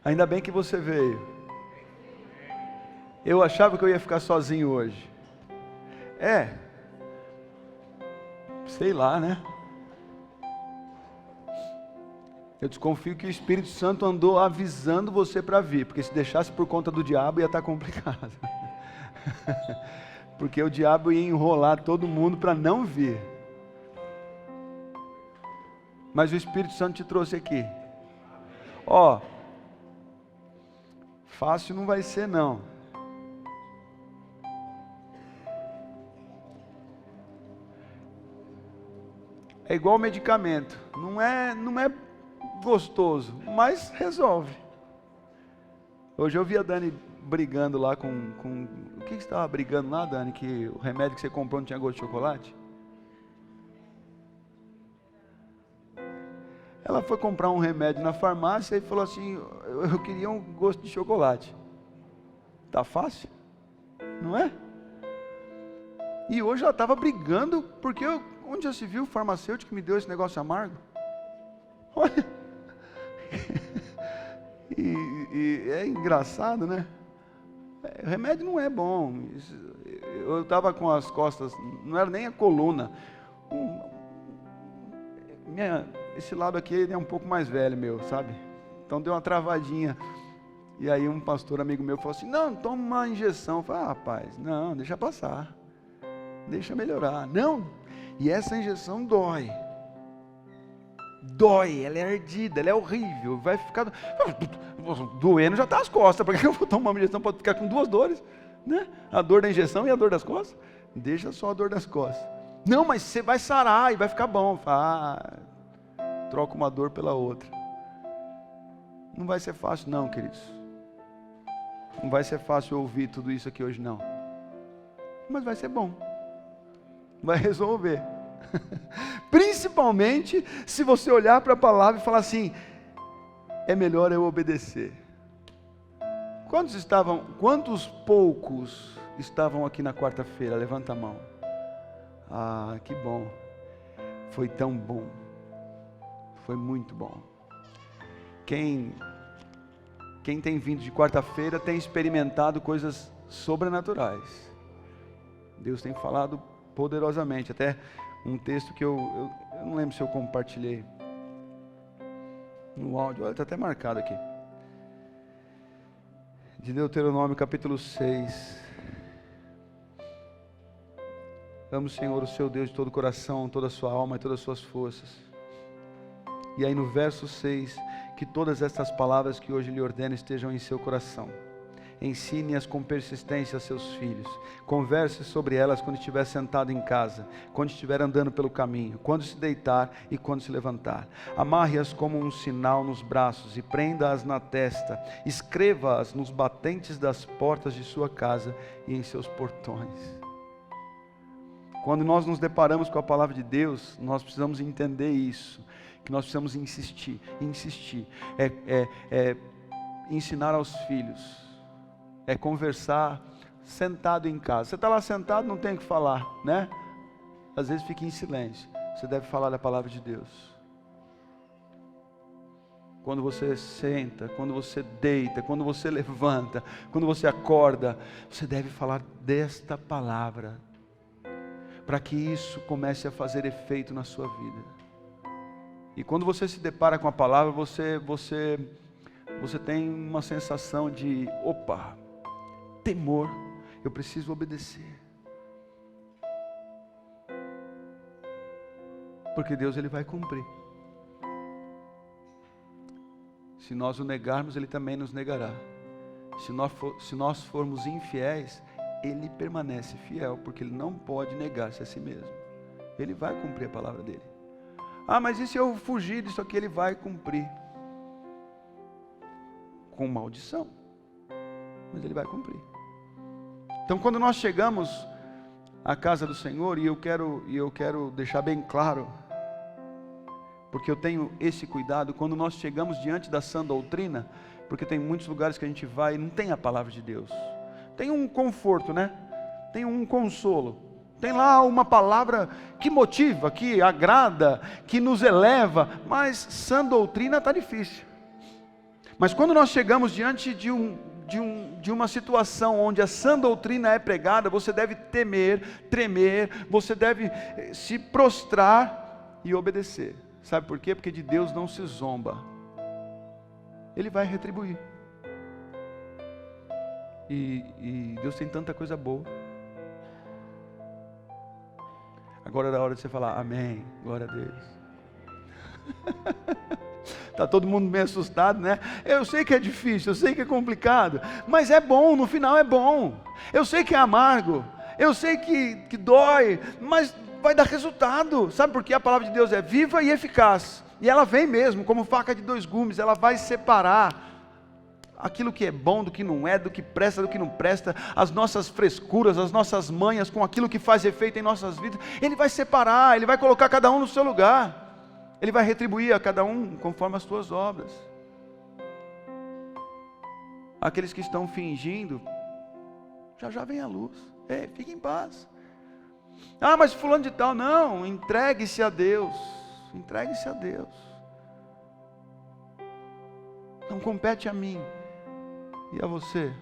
Ainda bem que você veio. Eu achava que eu ia ficar sozinho hoje. Sei lá, né? Eu desconfio que o Espírito Santo andou avisando você para vir, porque se deixasse por conta do diabo ia estar complicado. Porque o diabo ia enrolar todo mundo para não vir. Mas o Espírito Santo te trouxe aqui. Fácil não vai ser não. É igual medicamento. Não é gostoso, mas resolve. Hoje eu vi a Dani brigando lá com... O que você estava brigando lá, Dani? Que o remédio que você comprou não tinha gosto de chocolate? Ela foi comprar um remédio na farmácia e falou assim, eu queria um gosto de chocolate. Tá fácil? Não é? E hoje ela estava brigando, porque onde já se viu o farmacêutico que me deu esse negócio amargo? Olha. E é engraçado, né? O remédio não é bom. Eu estava com as costas, não era nem a coluna. Esse lado aqui ele é um pouco mais velho meu, sabe? Então deu uma travadinha. E aí um pastor amigo meu falou assim, não, toma uma injeção. Eu falei, rapaz, não, deixa passar. Deixa melhorar. Não, e essa injeção dói. Dói, ela é ardida, ela é horrível. Vai ficar doendo, já está as costas. Para que eu vou tomar uma injeção? Pode ficar com duas dores, né? A dor da injeção e a dor das costas. Deixa só a dor das costas. Não, mas você vai sarar e vai ficar bom. Troca uma dor pela outra. Não vai ser fácil não, queridos. Não vai ser fácil ouvir tudo isso aqui hoje não. Mas vai ser bom. Vai resolver. Principalmente se você olhar para a palavra e falar assim, é melhor eu obedecer. Quantos poucos estavam aqui na quarta-feira? Levanta a mão. Que bom. Foi tão bom. Foi muito bom. Quem tem vindo de quarta-feira tem experimentado coisas sobrenaturais. Deus tem falado poderosamente. Até um texto que eu não lembro se eu compartilhei no áudio, olha, está até marcado aqui. De Deuteronômio capítulo 6. Ame o Senhor, o seu Deus, de todo o coração, toda a sua alma e todas as suas forças. E aí no verso 6, que todas essas palavras que hoje lhe ordeno estejam em seu coração. Ensine-as com persistência a seus filhos. Converse sobre elas quando estiver sentado em casa, quando estiver andando pelo caminho, quando se deitar e quando se levantar. Amarre-as como um sinal nos braços e prenda-as na testa. Escreva-as nos batentes das portas de sua casa e em seus portões. Quando nós nos deparamos com a palavra de Deus, nós precisamos entender isso, que nós precisamos insistir. Ensinar aos filhos. É conversar sentado em casa. Você está lá sentado, não tem o que falar, né? Às vezes fica em silêncio. Você deve falar da palavra de Deus. Quando você senta, quando você deita, quando você levanta, quando você acorda, você deve falar desta palavra, para que isso comece a fazer efeito na sua vida. E quando você se depara com a palavra, você tem uma sensação de, temor, eu preciso obedecer. Porque Deus ele vai cumprir. Se nós o negarmos, Ele também nos negará. Se nós formos infiéis, Ele permanece fiel, porque Ele não pode negar-se a si mesmo. Ele vai cumprir a palavra dEle. Mas e se eu fugir disso aqui? Ele vai cumprir. Com maldição. Mas Ele vai cumprir. Então quando nós chegamos à casa do Senhor, e eu quero deixar bem claro, porque eu tenho esse cuidado, quando nós chegamos diante da sã doutrina, porque tem muitos lugares que a gente vai e não tem a palavra de Deus. Tem um conforto, né? Tem um consolo. Tem lá uma palavra que motiva, que agrada, que nos eleva, mas sã doutrina está difícil. Mas quando nós chegamos diante de uma situação onde a sã doutrina é pregada, você deve temer, tremer, você deve se prostrar e obedecer. Sabe por quê? Porque de Deus não se zomba. Ele vai retribuir. E Deus tem tanta coisa boa. Agora era a hora de você falar amém, glória a Deus. Está todo mundo meio assustado, né? Eu sei que é difícil, eu sei que é complicado, mas é bom, no final é bom. Eu sei que é amargo, eu sei que dói, mas vai dar resultado. Sabe por quê? A palavra de Deus é viva e eficaz. E ela vem mesmo, como faca de dois gumes, ela vai separar aquilo que é bom do que não é, do que presta, do que não presta, as nossas frescuras, as nossas manhas com aquilo que faz efeito em nossas vidas. Ele vai separar, Ele vai colocar cada um no seu lugar. Ele vai retribuir a cada um conforme as suas obras. Aqueles que estão fingindo, já vem a luz. Ei, fique em paz. Ah, mas fulano de tal, não, entregue-se a Deus. Entregue-se a Deus. Não compete a mim e a você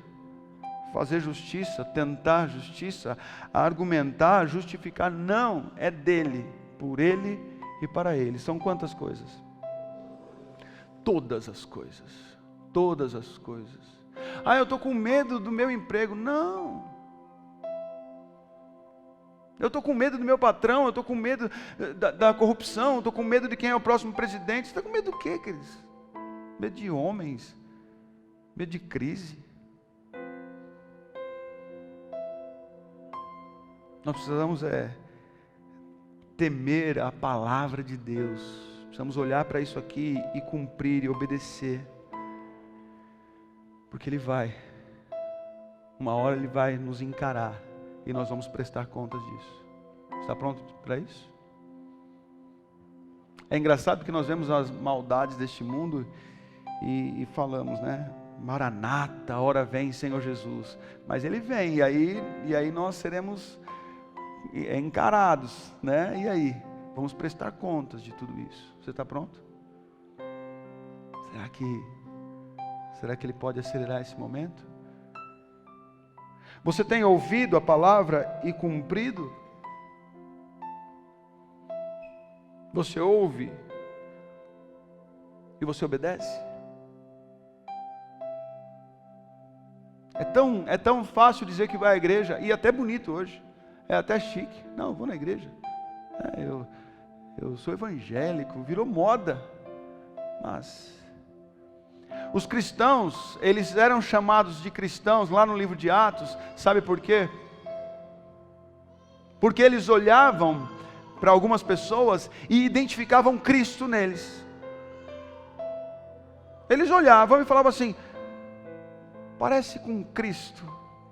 fazer justiça, tentar justiça, argumentar, justificar. Não, é dele, por ele e para ele. São quantas coisas? Todas as coisas. Todas as coisas. Ah, eu estou com medo do meu emprego. Não. Eu estou com medo do meu patrão, eu estou com medo da corrupção, eu estou com medo de quem é o próximo presidente. Você está com medo do quê, queridos? Medo de homens, medo de crise. Nós precisamos temer a palavra de Deus. Precisamos olhar para isso aqui e cumprir e obedecer. Porque Ele vai. Uma hora Ele vai nos encarar e nós vamos prestar contas disso. Está pronto para isso? É engraçado porque nós vemos as maldades deste mundo e falamos, né? Maranata, a hora vem, Senhor Jesus. Mas Ele vem e aí nós seremos encarados, né? E aí? Vamos prestar contas de tudo isso. Você está pronto? Será que Ele pode acelerar esse momento? Você tem ouvido a palavra e cumprido? Você ouve e você obedece? É tão fácil dizer que vai à igreja, e até bonito hoje, é até chique. Não, eu vou na igreja, eu sou evangélico, virou moda. Mas os cristãos, eles eram chamados de cristãos lá no livro de Atos, sabe por quê? Porque eles olhavam para algumas pessoas e identificavam Cristo neles. Eles olhavam e falavam assim: parece com Cristo,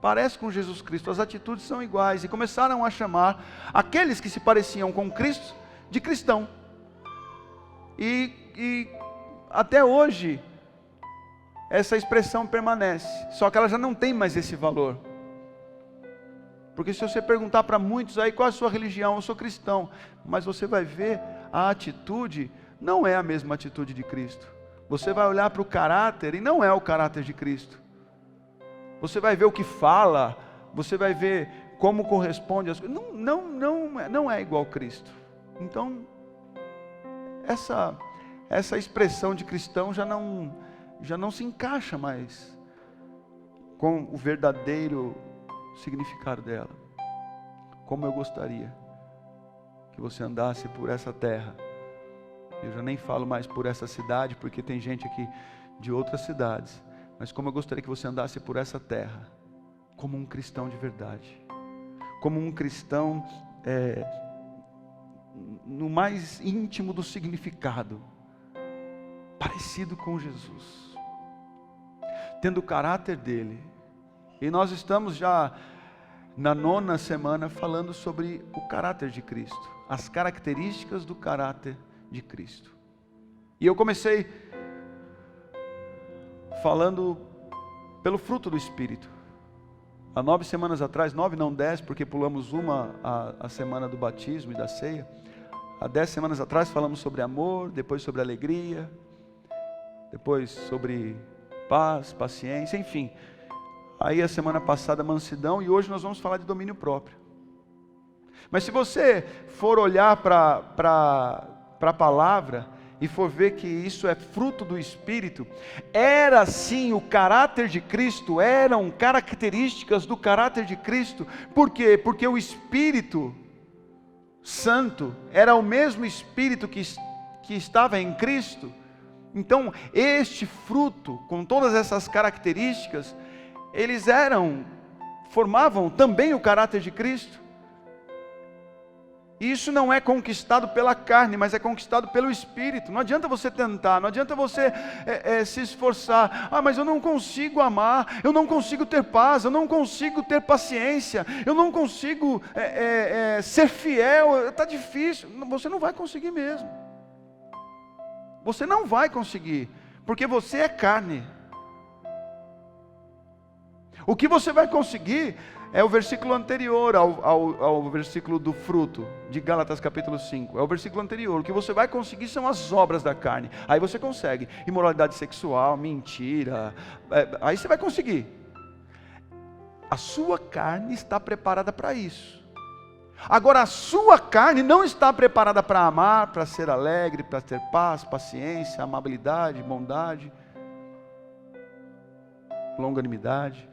parece com Jesus Cristo, as atitudes são iguais. E começaram a chamar aqueles que se pareciam com Cristo de cristão. E até hoje essa expressão permanece, só que ela já não tem mais esse valor. Porque se você perguntar para muitos aí, qual é a sua religião? Eu sou cristão. Mas você vai ver, a atitude não é a mesma atitude de Cristo. Você vai olhar para o caráter e não é o caráter de Cristo. Você vai ver o que fala, você vai ver como corresponde às coisas. Não é igual a Cristo. Então, essa expressão de cristão já não se encaixa mais com o verdadeiro significado dela. Como eu gostaria que você andasse por essa terra. Eu já nem falo mais por essa cidade, porque tem gente aqui de outras cidades. Mas como eu gostaria que você andasse por essa terra, como um cristão de verdade. Como um cristão no mais íntimo do significado, parecido com Jesus, tendo o caráter dele. E nós estamos já na 9ª semana falando sobre o caráter de Cristo, as características do caráter de Cristo. E eu comecei falando pelo fruto do Espírito. Há 9 semanas atrás, 9 não 10, porque pulamos a semana do batismo e da ceia. Há 10 semanas atrás falamos sobre amor, depois sobre alegria, depois sobre paz, paciência, enfim. Aí a semana passada mansidão, e hoje nós vamos falar de domínio próprio. Mas se você for olhar para a palavra e for ver que isso é fruto do Espírito, era sim o caráter de Cristo, eram características do caráter de Cristo. Por quê? Porque o Espírito Santo era o mesmo Espírito que estava em Cristo. Então este fruto, com todas essas características, eles formavam também o caráter de Cristo. E isso não é conquistado pela carne, mas é conquistado pelo Espírito. Não adianta você tentar, não adianta você se esforçar. Mas eu não consigo amar, eu não consigo ter paz, eu não consigo ter paciência, eu não consigo ser fiel, está difícil. Você não vai conseguir mesmo. Você não vai conseguir, porque você é carne. O que você vai conseguir é o versículo anterior ao versículo do fruto, de Gálatas capítulo 5. É o versículo anterior. O que você vai conseguir são as obras da carne. Aí você consegue. Imoralidade sexual, mentira. Aí você vai conseguir. A sua carne está preparada para isso. Agora a sua carne não está preparada para amar, para ser alegre, para ter paz, paciência, amabilidade, bondade, longanimidade,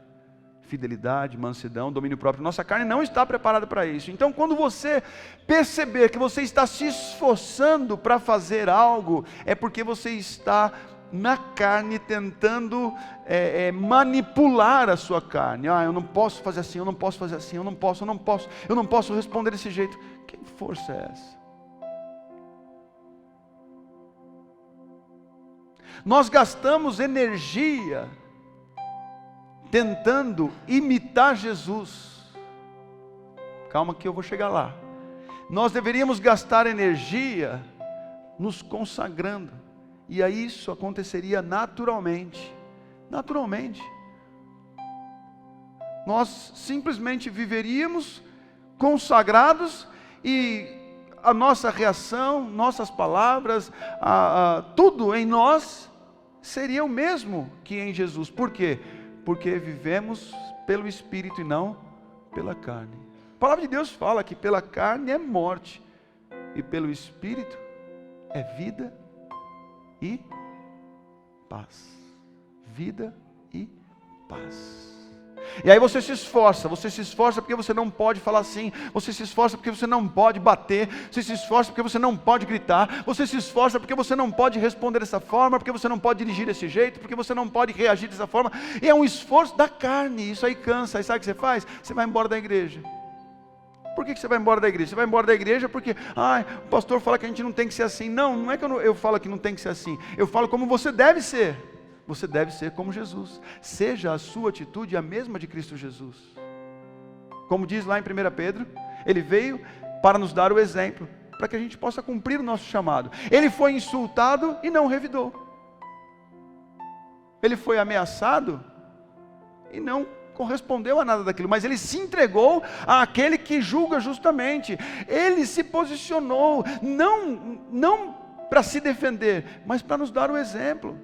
fidelidade, mansidão, domínio próprio. Nossa carne não está preparada para isso. Então quando você perceber que você está se esforçando para fazer algo, é porque você está na carne tentando manipular a sua carne. Eu não posso fazer assim, eu não posso fazer assim, eu não posso responder desse jeito. Que força é essa? Nós gastamos energia tentando imitar Jesus. Calma que eu vou chegar lá. Nós deveríamos gastar energia nos consagrando. E aí isso aconteceria naturalmente. Naturalmente. Nós simplesmente viveríamos consagrados e a nossa reação, nossas palavras, tudo em nós seria o mesmo que em Jesus. Por quê? Porque vivemos pelo Espírito e não pela carne. A palavra de Deus fala que pela carne é morte e pelo Espírito é vida e paz. Vida e paz. E aí você se esforça porque você não pode falar assim, você se esforça porque você não pode bater, você se esforça porque você não pode gritar, você se esforça porque você não pode responder dessa forma, porque você não pode dirigir desse jeito, porque você não pode reagir dessa forma, e é um esforço da carne, isso aí cansa. Aí sabe o que você faz? Você vai embora da igreja. Por que você vai embora da igreja? Você vai embora da igreja porque o pastor fala que a gente não tem que ser assim. Não é que eu falo que não tem que ser assim, eu falo como você deve ser. Você deve ser como Jesus. Seja a sua atitude a mesma de Cristo Jesus. Como diz lá em 1 Pedro, ele veio para nos dar o exemplo, para que a gente possa cumprir o nosso chamado. Ele foi insultado e não revidou. Ele foi ameaçado e não correspondeu a nada daquilo, mas ele se entregou àquele que julga justamente. Ele se posicionou, não para se defender, mas para nos dar o exemplo.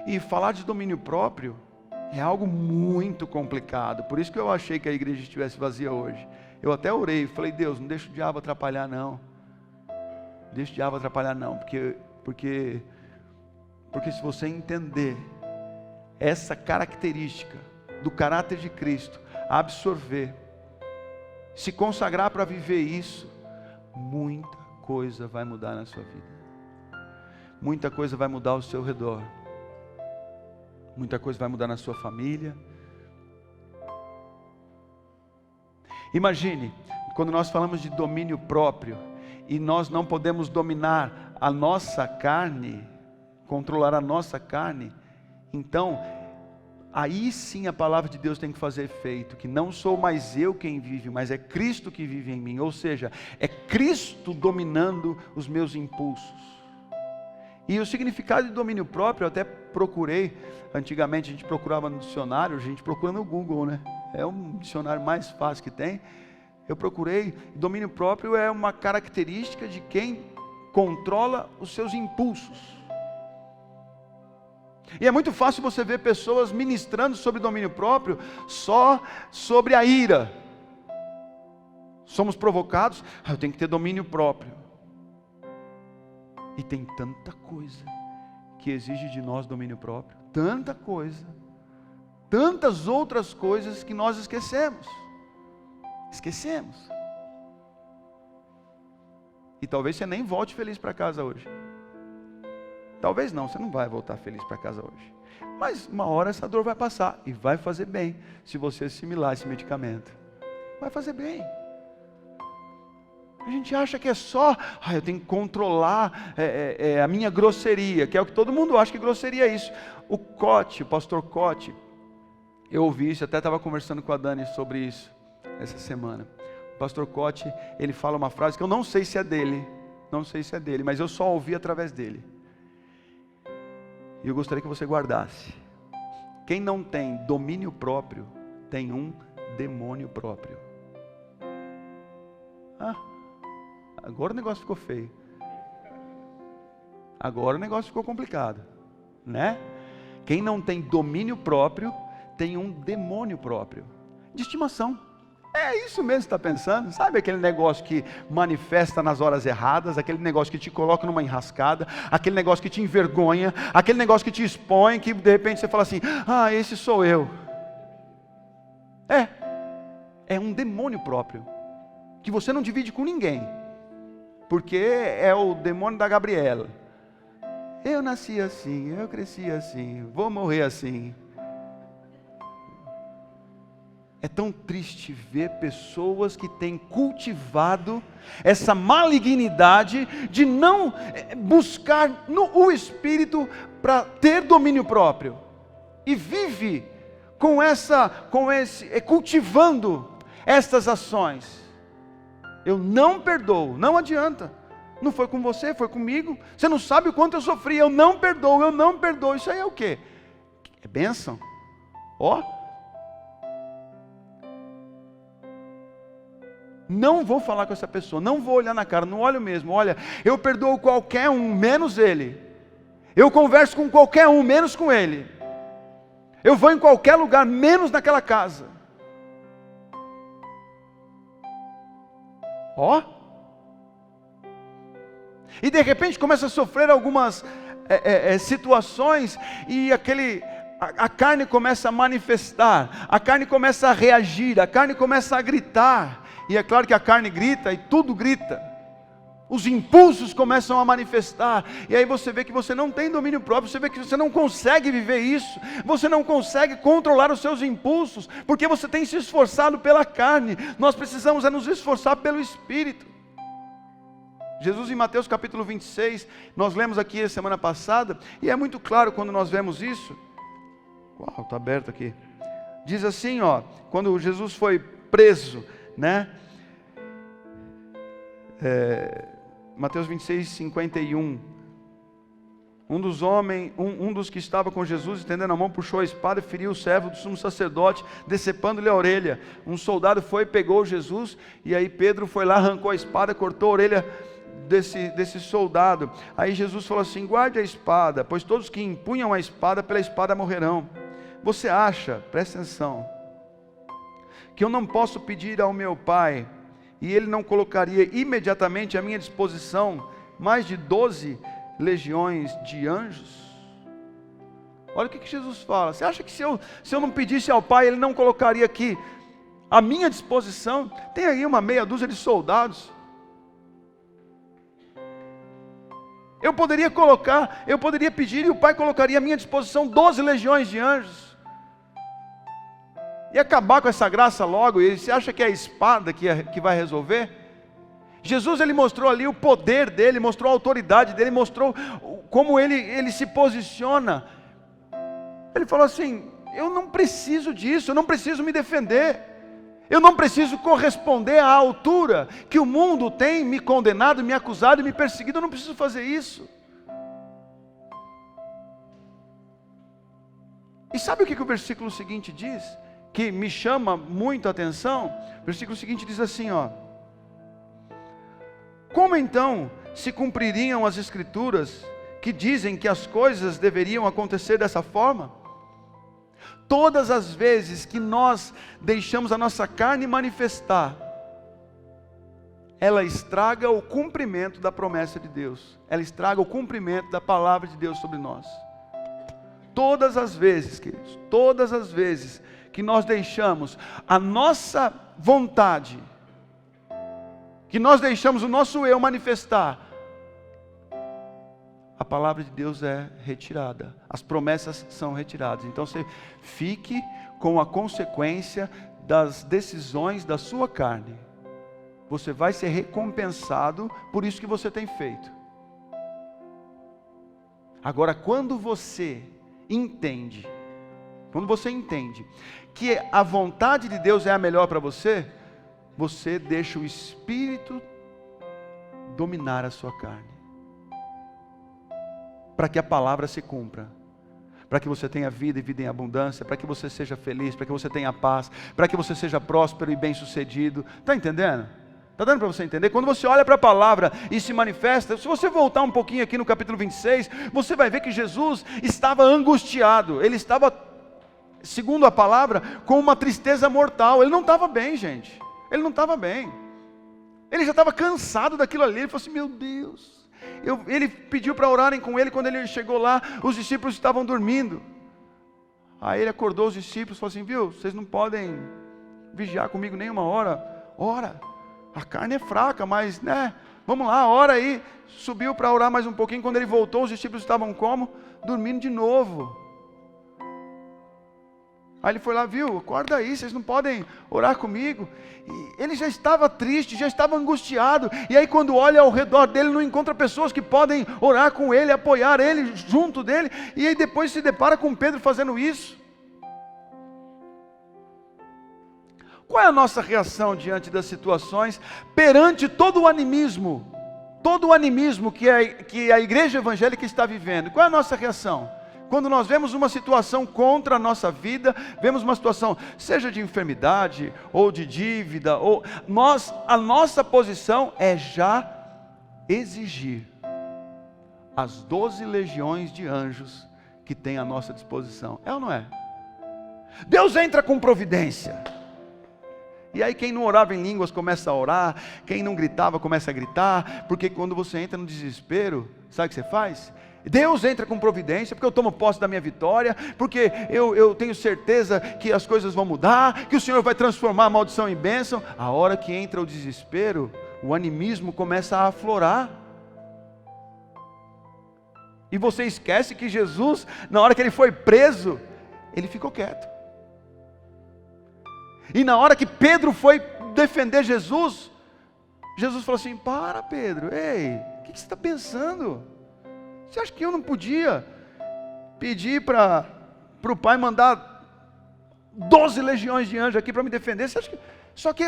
E falar de domínio próprio é algo muito complicado. Por isso que eu achei que a igreja estivesse vazia hoje. Eu até orei, falei: Deus, não deixa o diabo atrapalhar não. Deixa o diabo atrapalhar não, porque se você entender essa característica do caráter de Cristo, absorver, se consagrar para viver isso, muita coisa vai mudar na sua vida. Muita coisa vai mudar ao seu redor. Muita coisa vai mudar na sua família. Imagine, quando nós falamos de domínio próprio, e nós não podemos dominar a nossa carne, controlar a nossa carne, então, aí sim a palavra de Deus tem que fazer efeito, que não sou mais eu quem vive, mas é Cristo que vive em mim, ou seja, é Cristo dominando os meus impulsos. E o significado de domínio próprio, eu até procurei, antigamente a gente procurava no dicionário, a gente procura no Google, né? É um dicionário mais fácil que tem. Eu procurei, domínio próprio é uma característica de quem controla os seus impulsos. E é muito fácil você ver pessoas ministrando sobre domínio próprio, só sobre a ira. Somos provocados, eu tenho que ter domínio próprio. E tem tanta coisa que exige de nós domínio próprio, tanta coisa, tantas outras coisas que nós esquecemos. E talvez você nem volte feliz para casa hoje. Talvez não, você não vai voltar feliz para casa hoje. Mas uma hora essa dor vai passar e vai fazer bem, se você assimilar esse medicamento. Vai fazer bem. A gente acha que é só, eu tenho que controlar a minha grosseria, que é o que todo mundo acha que grosseria é isso. O pastor Cote, eu ouvi isso, até estava conversando com a Dani sobre isso essa semana. O pastor Cote, ele fala uma frase que eu não sei se é dele, mas eu só ouvi através dele. E eu gostaria que você guardasse. Quem não tem domínio próprio, tem um demônio próprio. Agora o negócio ficou feio. Agora o negócio ficou complicado, né? Quem não tem domínio próprio, tem um demônio próprio, de estimação. É isso mesmo que você está pensando? Sabe aquele negócio que manifesta nas horas erradas, aquele negócio que te coloca numa enrascada, aquele negócio que te envergonha, aquele negócio que te expõe, que de repente você fala assim, esse sou eu. É um demônio próprio, que você não divide com ninguém, porque é o demônio da Gabriela. Eu nasci assim, eu cresci assim, vou morrer assim. É tão triste ver pessoas que têm cultivado essa malignidade de não buscar o Espírito para ter domínio próprio. E vive cultivando estas ações. Eu não perdoo, não adianta. Não foi com você, foi comigo. Você não sabe o quanto eu sofri, eu não perdoo. Isso aí é o quê? É bênção. Não vou falar com essa pessoa, não vou olhar na cara, não olho mesmo. Olha, eu perdoo qualquer um, menos ele. Eu converso com qualquer um, menos com ele. Eu vou em qualquer lugar, menos naquela casa. E de repente começa a sofrer algumas situações e a carne começa a manifestar, a carne começa a reagir, a carne começa a gritar. E é claro que a carne grita e tudo grita. Os impulsos começam a manifestar. E aí você vê que você não tem domínio próprio. Você vê que você não consegue viver isso. Você não consegue controlar os seus impulsos. Porque você tem se esforçado pela carne. Nós precisamos nos esforçar pelo Espírito. Jesus em Mateus capítulo 26. Nós lemos aqui a semana passada. E é muito claro quando nós vemos isso. Uau, está aberto aqui. Diz assim, quando Jesus foi preso, né? Mateus 26, 51. Um dos que estava com Jesus, estendendo a mão, puxou a espada e feriu o servo do sumo sacerdote, decepando-lhe a orelha. Um soldado foi, pegou Jesus, e aí Pedro foi lá, arrancou a espada, cortou a orelha desse soldado. Aí Jesus falou assim: guarde a espada, pois todos que empunham a espada, pela espada morrerão. Você acha, presta atenção, que eu não posso pedir ao meu Pai, e Ele não colocaria imediatamente à minha disposição mais de 12 legiões de anjos? Olha o que Jesus fala. Você acha que se eu não pedisse ao Pai, Ele não colocaria aqui à minha disposição? Tem aí uma meia dúzia de soldados. Eu poderia pedir e o Pai colocaria à minha disposição 12 legiões de anjos. E acabar com essa graça logo. E você acha que é a espada que vai resolver? Jesus, ele mostrou ali o poder dele, mostrou a autoridade dele, mostrou como ele se posiciona. Ele falou assim: eu não preciso disso, eu não preciso me defender, eu não preciso corresponder à altura que o mundo tem me condenado, me acusado e me perseguido. Eu não preciso fazer isso. E sabe o que o versículo seguinte diz? Que me chama muito a atenção. O versículo seguinte diz assim, como então se cumpririam as escrituras que dizem que as coisas deveriam acontecer dessa forma. Todas as vezes que nós deixamos a nossa carne manifestar, ela estraga o cumprimento da promessa de Deus. Ela estraga o cumprimento da palavra de Deus sobre nós. Todas as vezes, queridos, todas as vezes que nós deixamos a nossa vontade, que nós deixamos o nosso eu manifestar, a palavra de Deus é retirada, as promessas são retiradas. Então você fique com a consequência das decisões da sua carne. Você vai ser recompensado por isso que você tem feito. Agora, quando você entende que a vontade de Deus é a melhor para você, você deixa o Espírito dominar a sua carne, para que a palavra se cumpra, para que você tenha vida e vida em abundância, para que você seja feliz, para que você tenha paz, para que você seja próspero e bem sucedido. Está entendendo? Está dando para você entender? Quando você olha para a palavra e se manifesta, se você voltar um pouquinho aqui no capítulo 26, você vai ver que Jesus estava angustiado, ele estava, segundo a palavra, com uma tristeza mortal. Ele não estava bem, gente, ele não estava bem, ele já estava cansado daquilo ali. Ele falou assim: meu Deus, ele pediu para orarem com ele. Quando ele chegou lá, os discípulos estavam dormindo. Aí ele acordou os discípulos e falou assim: viu, vocês não podem vigiar comigo nem uma hora, ora. A carne é fraca, mas, vamos lá, ora aí. Subiu para orar mais um pouquinho. Quando ele voltou, os discípulos estavam como? Dormindo de novo. Aí ele foi lá: viu, acorda aí, vocês não podem orar comigo. E ele já estava triste, já estava angustiado. E aí quando olha ao redor dele, não encontra pessoas que podem orar com ele, apoiar ele, junto dele. E aí depois se depara com Pedro fazendo isso. Qual é a nossa reação diante das situações, perante todo o animismo que a igreja evangélica está vivendo? Qual é a nossa reação? Quando nós vemos uma situação contra a nossa vida, vemos uma situação, seja de enfermidade, ou de dívida, a nossa posição é já exigir as 12 legiões de anjos que tem à nossa disposição. É ou não é? Deus entra com providência. E aí quem não orava em línguas começa a orar, quem não gritava começa a gritar, porque quando você entra no desespero, sabe o que você faz? Deus entra com providência, porque eu tomo posse da minha vitória, porque eu tenho certeza que as coisas vão mudar, que o Senhor vai transformar a maldição em bênção. A hora que entra o desespero, o animismo começa a aflorar. E você esquece que Jesus, na hora que ele foi preso, ele ficou quieto. E na hora que Pedro foi defender Jesus, Jesus falou assim: para, Pedro, ei, o que você está pensando? Você acha que eu não podia pedir para o Pai mandar 12 legiões de anjos aqui para me defender? Você acha que... Só que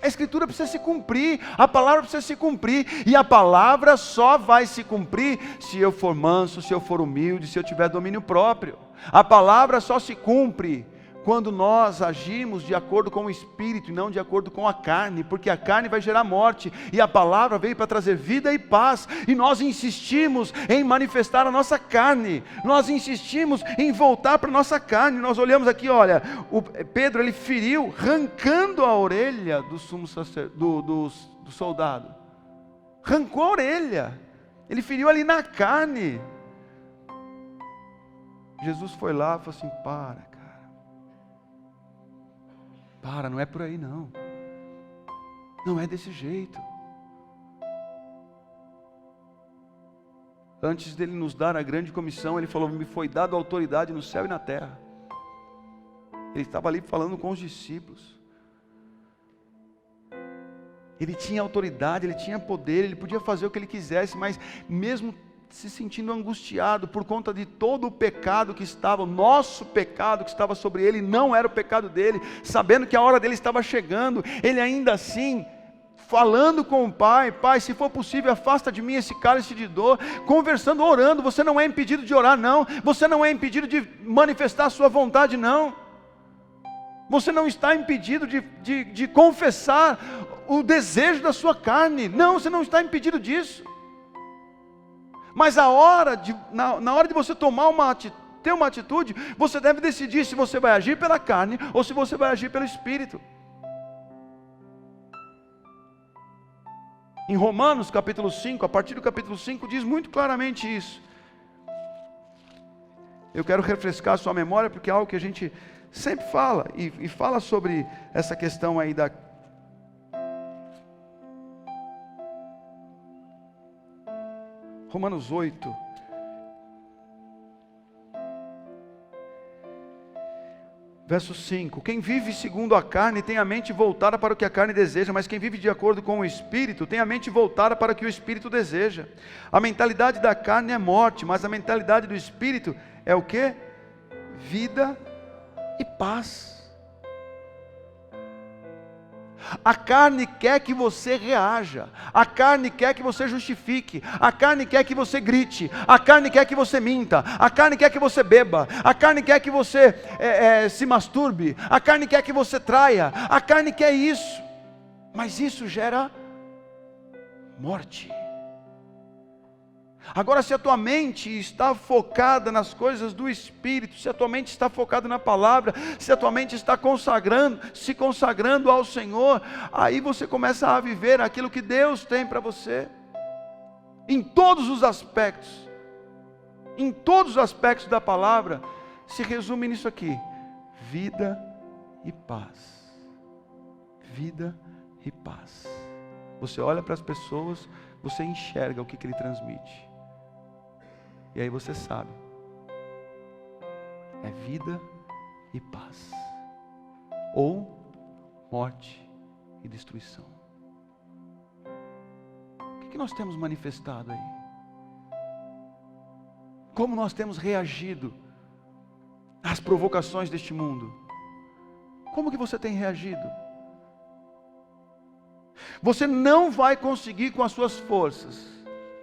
a Escritura precisa se cumprir, a palavra precisa se cumprir, e a palavra só vai se cumprir se eu for manso, se eu for humilde, se eu tiver domínio próprio. A palavra só se cumpre quando nós agimos de acordo com o Espírito e não de acordo com a carne, porque a carne vai gerar morte, e a palavra veio para trazer vida e paz, e nós insistimos em manifestar a nossa carne, nós insistimos em voltar para a nossa carne. Nós olhamos aqui, olha, Pedro ele feriu, arrancando a orelha do sumo sacerdote, do soldado, arrancou a orelha, ele feriu ali na carne. Jesus foi lá e falou assim: para, não é por aí não. Não é desse jeito. Antes dele nos dar a grande comissão, ele falou: me foi dada autoridade no céu e na terra. Ele estava ali falando com os discípulos. Ele tinha autoridade, ele tinha poder, ele podia fazer o que ele quisesse, mas mesmo se sentindo angustiado por conta de todo o pecado que estava, o nosso pecado que estava sobre ele, não era o pecado dele, sabendo que a hora dele estava chegando, ele ainda assim, falando com o Pai: Pai, se for possível, afasta de mim esse cálice de dor, conversando, orando. Você não é impedido de orar, não, você não é impedido de manifestar a sua vontade, não, você não está impedido de confessar o desejo da sua carne, não, você não está impedido disso. Mas na hora de você tomar ter uma atitude, você deve decidir se você vai agir pela carne ou se você vai agir pelo Espírito. Em Romanos capítulo 5, a partir do capítulo 5, diz muito claramente isso. Eu quero refrescar a sua memória, porque é algo que a gente sempre fala, e fala sobre essa questão aí da... Romanos 8. Verso 5, quem vive segundo a carne tem a mente voltada para o que a carne deseja, mas quem vive de acordo com o Espírito tem a mente voltada para o que o Espírito deseja. A mentalidade da carne é morte, mas a mentalidade do Espírito é o quê? Vida e paz. A carne quer que você reaja, a carne quer que você justifique, a carne quer que você grite, a carne quer que você minta, a carne quer que você beba, a carne quer que você se masturbe, a carne quer que você traia, a carne quer isso, mas isso gera morte. Agora, se a tua mente está focada nas coisas do Espírito, se a tua mente está focada na palavra, se a tua mente está se consagrando ao Senhor, aí você começa a viver aquilo que Deus tem para você, em todos os aspectos da palavra, se resume nisso aqui: vida e paz. Vida e paz. Você olha para as pessoas, você enxerga o que ele transmite. E aí você sabe, é vida e paz, ou morte e destruição. O que nós temos manifestado aí? Como nós temos reagido às provocações deste mundo? Como que você tem reagido? Você não vai conseguir com as suas forças.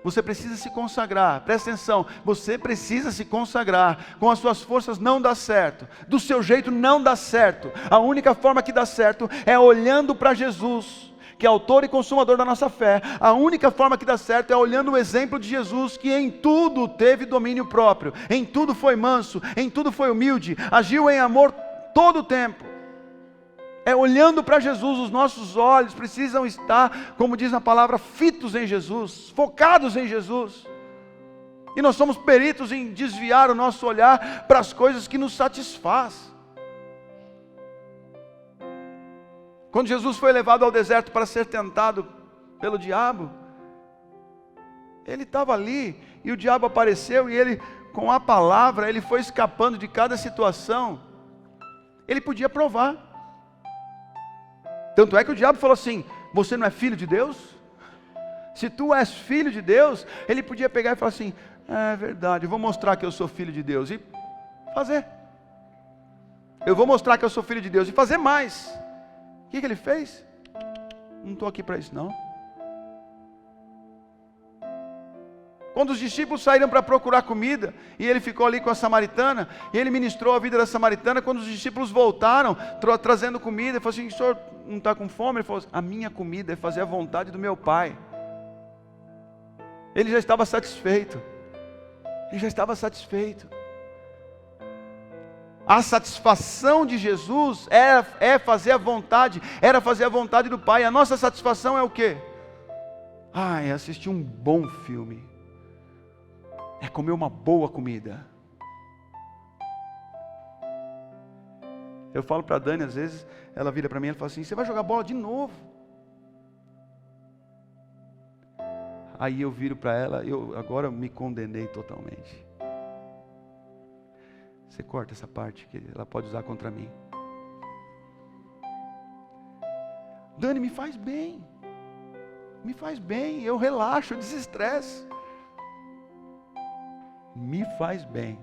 Você precisa se consagrar, presta atenção, você precisa se consagrar. Com as suas forças não dá certo, do seu jeito não dá certo. A única forma que dá certo é olhando para Jesus, que é autor e consumador da nossa fé. A única forma que dá certo é olhando o exemplo de Jesus, que em tudo teve domínio próprio, em tudo foi manso, em tudo foi humilde, agiu em amor todo o tempo. É olhando para Jesus, os nossos olhos precisam estar, como diz na palavra, fitos em Jesus, focados em Jesus. E nós somos peritos em desviar o nosso olhar para as coisas que nos satisfaz. Quando Jesus foi levado ao deserto para ser tentado pelo diabo, ele estava ali e o diabo apareceu e ele, com a palavra, ele foi escapando de cada situação. Ele podia provar. Tanto é que o diabo falou assim: você não é filho de Deus? Se tu és filho de Deus, ele podia pegar e falar assim: é verdade, eu vou mostrar que eu sou filho de Deus, e fazer. Eu vou mostrar que eu sou filho de Deus, e fazer mais. O que ele fez? Não estou aqui para isso não. Quando os discípulos saíram para procurar comida, e ele ficou ali com a samaritana, e ele ministrou a vida da samaritana, quando os discípulos voltaram, trazendo comida, ele falou assim: o senhor não está com fome? Ele falou assim: a minha comida é fazer a vontade do meu Pai. Ele já estava satisfeito. A satisfação de Jesus era fazer a vontade do Pai. A nossa satisfação é o quê? É assistir um bom filme, é comer uma boa comida. Eu falo para a Dani, às vezes, ela vira para mim e fala assim: você vai jogar bola de novo? Aí eu viro para ela, agora me condenei totalmente. Você corta essa parte que ela pode usar contra mim. Dani, me faz bem, eu relaxo, eu desestresse. Me faz bem.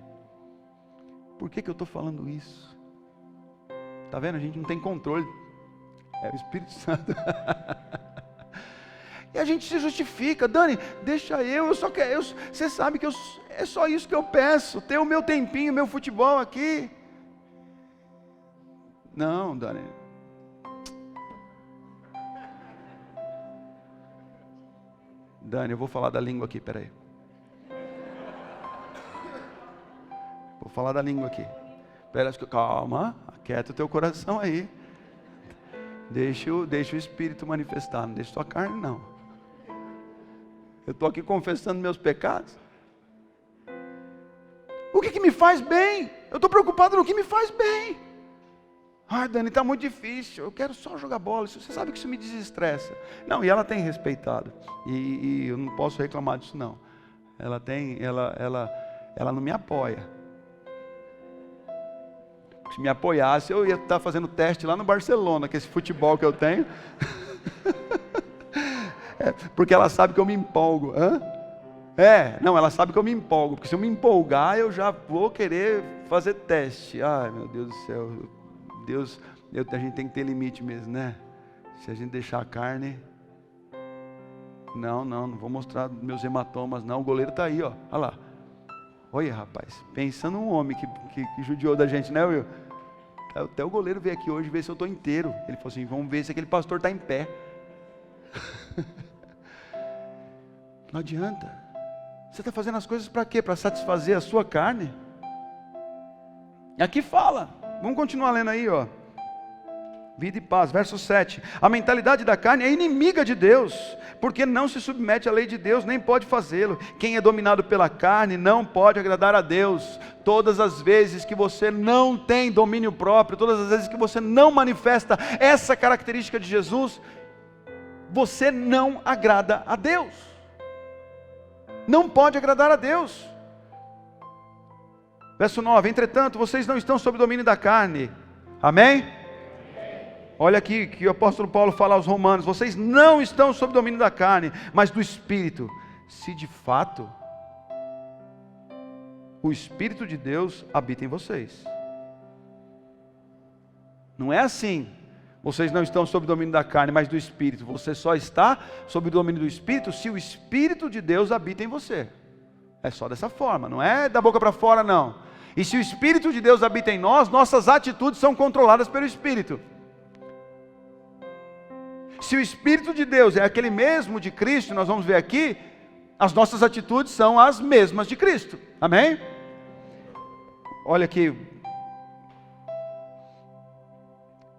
Por que eu estou falando isso? Está vendo? A gente não tem controle. É o Espírito Santo. E a gente se justifica: Dani, deixa eu só quero, você sabe que é só isso que eu peço, ter o meu tempinho, meu futebol aqui. Não, Dani. Dani, eu vou falar da língua aqui, peraí. falar da língua aqui. Calma, aquieta o teu coração aí. Deixa o Espírito manifestar, não deixa tua carne não. Eu estou aqui confessando meus pecados. O que me faz bem? Eu estou preocupado no que me faz bem. Ai, Dani, está muito difícil, eu quero só jogar bola, você sabe que isso me desestressa. Não, e ela tem respeitado, e eu não posso reclamar disso não. Ela não me apoia. Se me apoiasse, eu ia estar fazendo teste lá no Barcelona, que esse futebol que eu tenho. Porque ela sabe que eu me empolgo. Ela sabe que eu me empolgo, porque se eu me empolgar, eu já vou querer fazer teste. Ai, meu Deus do céu. A gente tem que ter limite mesmo, né? Se a gente deixar a carne... Não vou mostrar meus hematomas, não. O goleiro está aí, ó. Olha lá. Olha, rapaz, pensando num homem que judiou da gente, né, Will? Até o goleiro veio aqui hoje ver se eu estou inteiro. Ele falou assim, vamos ver se aquele pastor está em pé. Não adianta. Você está fazendo as coisas para quê? Para satisfazer a sua carne? E aqui fala. Vamos continuar lendo aí, ó. Vida e paz, verso 7. A mentalidade da carne é inimiga de Deus, porque não se submete à lei de Deus, nem pode fazê-lo. Quem é dominado pela carne não pode agradar a Deus. Todas as vezes que você não tem domínio próprio, todas as vezes que você não manifesta essa característica de Jesus, você não agrada a Deus. Não pode agradar a Deus. Verso 9, entretanto, vocês não estão sob o domínio da carne. Amém? Olha aqui que o apóstolo Paulo fala aos romanos, vocês não estão sob o domínio da carne, mas do Espírito. Se de fato o Espírito de Deus habita em vocês. Não é assim, vocês não estão sob o domínio da carne, mas do Espírito. Você só está sob o domínio do Espírito se o Espírito de Deus habita em você. É só dessa forma, não é da boca para fora não. E se o Espírito de Deus habita em nós, nossas atitudes são controladas pelo Espírito. Se o Espírito de Deus é aquele mesmo de Cristo, nós vamos ver aqui, as nossas atitudes são as mesmas de Cristo. Amém? Olha aqui.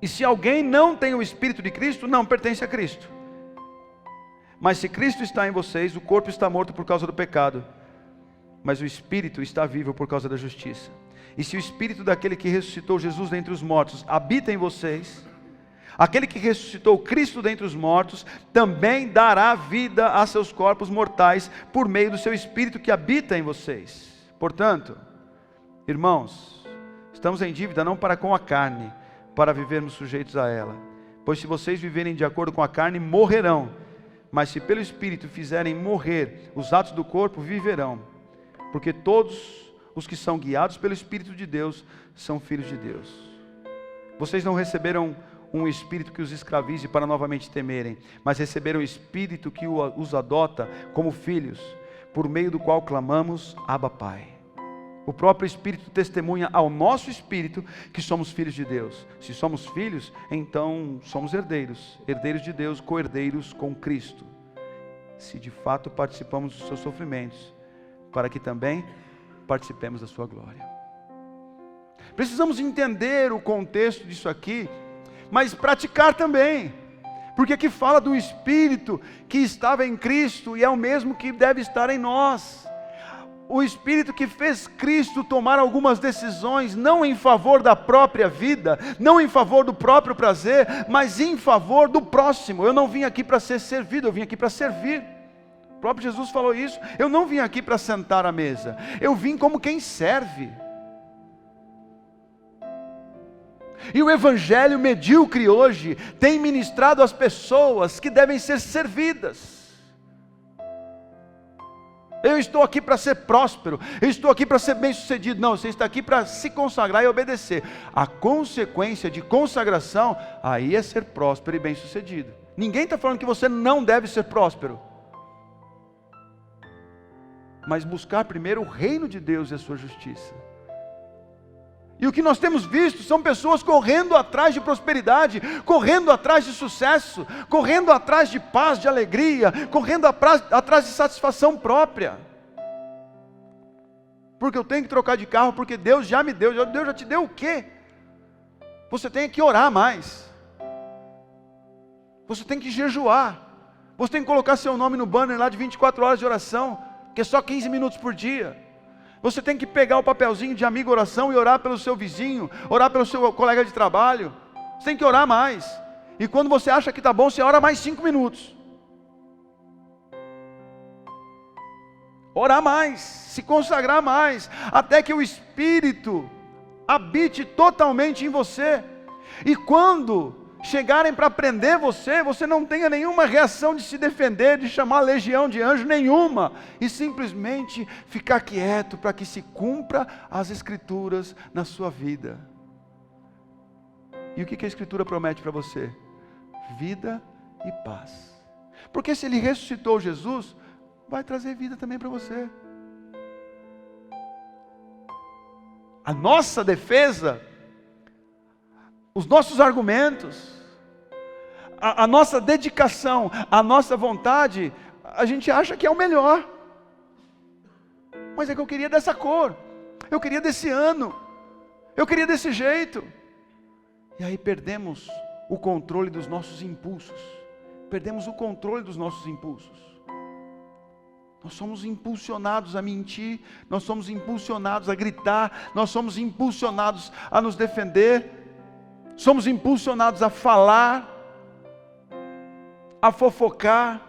E se alguém não tem o Espírito de Cristo, não pertence a Cristo. Mas se Cristo está em vocês, o corpo está morto por causa do pecado, mas o Espírito está vivo por causa da justiça. E se o Espírito daquele que ressuscitou Jesus dentre os mortos habita em vocês, aquele que ressuscitou Cristo dentre os mortos, também dará vida a seus corpos mortais, por meio do seu Espírito que habita em vocês. Portanto, irmãos, estamos em dívida não para com a carne, para vivermos sujeitos a ela. Pois se vocês viverem de acordo com a carne, morrerão. Mas se pelo Espírito fizerem morrer os atos do corpo, viverão. Porque todos os que são guiados pelo Espírito de Deus são filhos de Deus. Vocês não receberam um espírito que os escravize para novamente temerem, mas receberam o Espírito que os adota como filhos, por meio do qual clamamos, Abba, Pai. O próprio Espírito testemunha ao nosso espírito que somos filhos de Deus. Se somos filhos, então somos herdeiros, herdeiros de Deus, co-herdeiros com Cristo. Se de fato participamos dos seus sofrimentos, para que também participemos da sua glória. Precisamos entender o contexto disso aqui, mas praticar também, porque aqui fala do Espírito que estava em Cristo e é o mesmo que deve estar em nós. O Espírito que fez Cristo tomar algumas decisões, não em favor da própria vida, não em favor do próprio prazer, mas em favor do próximo. Eu não vim aqui para ser servido, eu vim aqui para servir. O próprio Jesus falou isso. Eu não vim aqui para sentar à mesa, eu vim como quem serve. E o evangelho medíocre hoje tem ministrado às pessoas que devem ser servidas. Eu estou aqui para ser próspero, eu estou aqui para ser bem sucedido. Não, você está aqui para se consagrar e obedecer. A consequência de consagração, aí é ser próspero e bem sucedido. Ninguém está falando que você não deve ser próspero, mas buscar primeiro o reino de Deus e a sua justiça. E o que nós temos visto são pessoas correndo atrás de prosperidade, correndo atrás de sucesso, correndo atrás de paz, de alegria, correndo atrás de satisfação própria. porque eu tenho que trocar de carro, porque Deus já me deu. Deus já te deu o quê? Você tem que orar mais, você tem que jejuar, você tem que colocar seu nome no banner lá de 24 horas de oração, que é só 15 minutos por dia. Você tem que pegar o papelzinho de amigo oração e orar pelo seu vizinho, orar pelo seu colega de trabalho. Você tem que orar mais. E quando você acha que está bom, você ora mais 5 minutos. Orar mais, se consagrar mais, até que o Espírito habite totalmente em você. E quando chegarem para prender você, você não tenha nenhuma reação de se defender, de chamar a legião de anjo nenhuma, e simplesmente ficar quieto para que se cumpra as Escrituras na sua vida. E o que a Escritura promete para você? Vida e paz. Porque se Ele ressuscitou Jesus, vai trazer vida também para você. A nossa defesa, os nossos argumentos, a nossa dedicação, a nossa vontade, a gente acha que é o melhor. Mas é que eu queria dessa cor, eu queria desse ano, eu queria desse jeito. E aí perdemos o controle dos nossos impulsos. Perdemos o controle dos nossos impulsos. Nós somos impulsionados a mentir, nós somos impulsionados a gritar, nós somos impulsionados a nos defender, somos impulsionados a falar, a fofocar.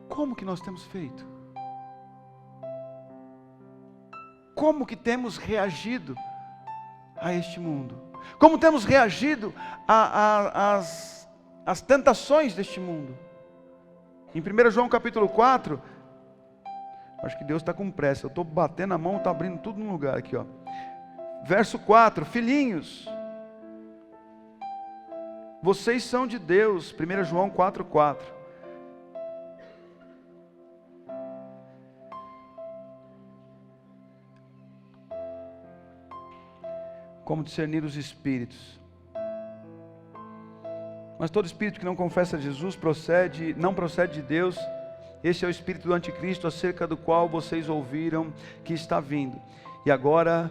Como que nós temos feito? Como que temos reagido a este mundo? Como temos reagido às tentações deste mundo? Em 1 João capítulo 4, acho que Deus está com pressa, eu estou batendo a mão, está abrindo tudo no lugar aqui, ó. Verso 4, filhinhos, vocês são de Deus. 1 João 4:4. Como discernir os espíritos? Mas todo espírito que não confessa Jesus não procede de Deus. Esse é o espírito do anticristo, acerca do qual vocês ouviram que está vindo, e agora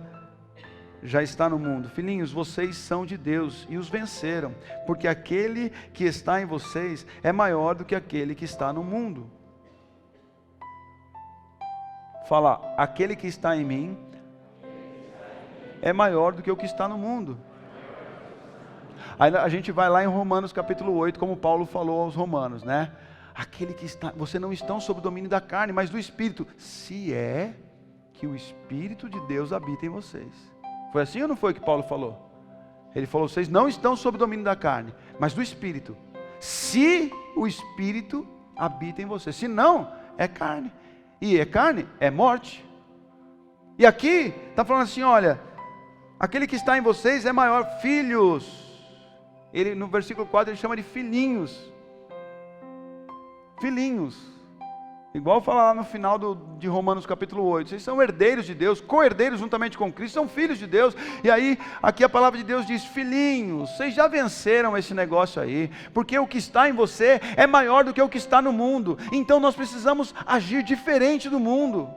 já está no mundo. Filhinhos, vocês são de Deus e os venceram, porque aquele que está em vocês é maior do que aquele que está no mundo. Fala, aquele que está em mim é maior do que o que está no mundo. Aí a gente vai lá em Romanos capítulo 8, como Paulo falou aos romanos, né? Aquele que está, vocês não estão sob o domínio da carne, mas do Espírito, se é que o Espírito de Deus habita em vocês. Foi assim ou não foi que Paulo falou? Ele falou, vocês não estão sob o domínio da carne, mas do Espírito. Se o Espírito habita em vocês, se não, é carne. E é carne, é morte. E aqui está falando assim, olha, aquele que está em vocês é maior, filhos. Ele, no versículo 4, ele chama de filhinhos. Filhinhos. Igual fala lá no final de Romanos capítulo 8. Vocês são herdeiros de Deus, co-herdeiros juntamente com Cristo, são filhos de Deus. E aí, aqui a palavra de Deus diz, filhinhos, vocês já venceram esse negócio aí, porque o que está em você é maior do que o que está no mundo. Então nós precisamos agir diferente do mundo.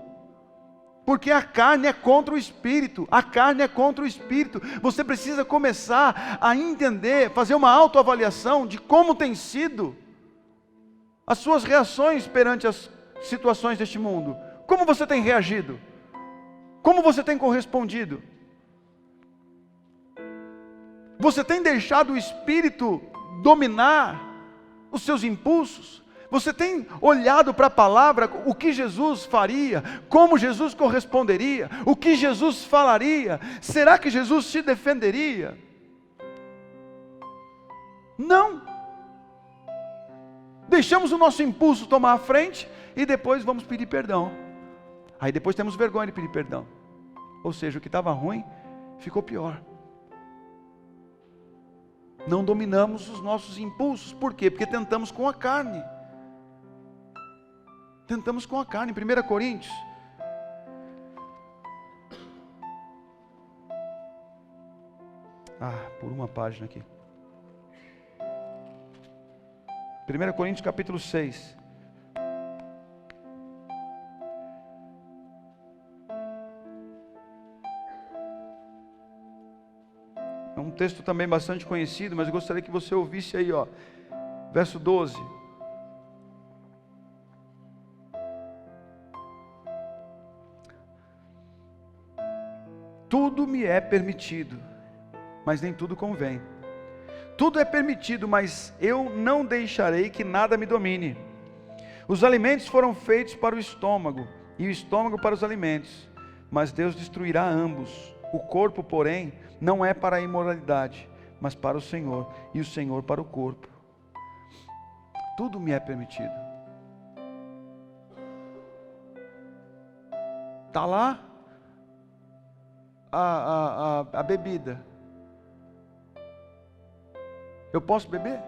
Porque a carne é contra o Espírito, a carne é contra o Espírito. Você precisa começar a entender, fazer uma autoavaliação de como tem sido as suas reações perante as situações deste mundo. Como você tem reagido? Como você tem correspondido? Você tem deixado o Espírito dominar os seus impulsos? Você tem olhado para a palavra, o que Jesus faria, como Jesus corresponderia, o que Jesus falaria? Será que Jesus se defenderia? Não. Deixamos o nosso impulso tomar a frente e depois vamos pedir perdão. Aí depois temos vergonha de pedir perdão. Ou seja, o que estava ruim ficou pior. Não dominamos os nossos impulsos. Por quê? Porque tentamos com a carne. Tentamos com a carne. 1 Coríntios. Por uma página aqui. 1 Coríntios capítulo 6. É um texto também bastante conhecido, mas eu gostaria que você ouvisse aí, ó. Verso 12. Tudo me é permitido, mas nem tudo convém. Tudo é permitido, mas eu não deixarei que nada me domine. Os alimentos foram feitos para o estômago, e o estômago para os alimentos, mas Deus destruirá ambos. O corpo, porém, não é para a imoralidade, mas para o Senhor, e o Senhor para o corpo. Tudo me é permitido. Está lá a bebida. Eu posso beber?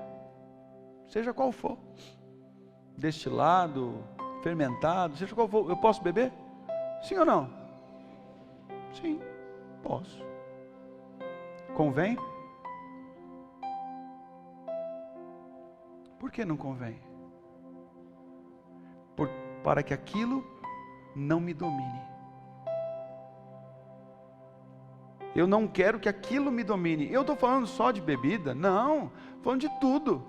Seja qual for. Destilado, fermentado, seja qual for. Eu posso beber? Sim ou não? Sim, posso. Convém? Por que não convém? Para que aquilo não me domine. Eu não quero que aquilo me domine. Eu estou falando só de bebida? Não, estou falando de tudo.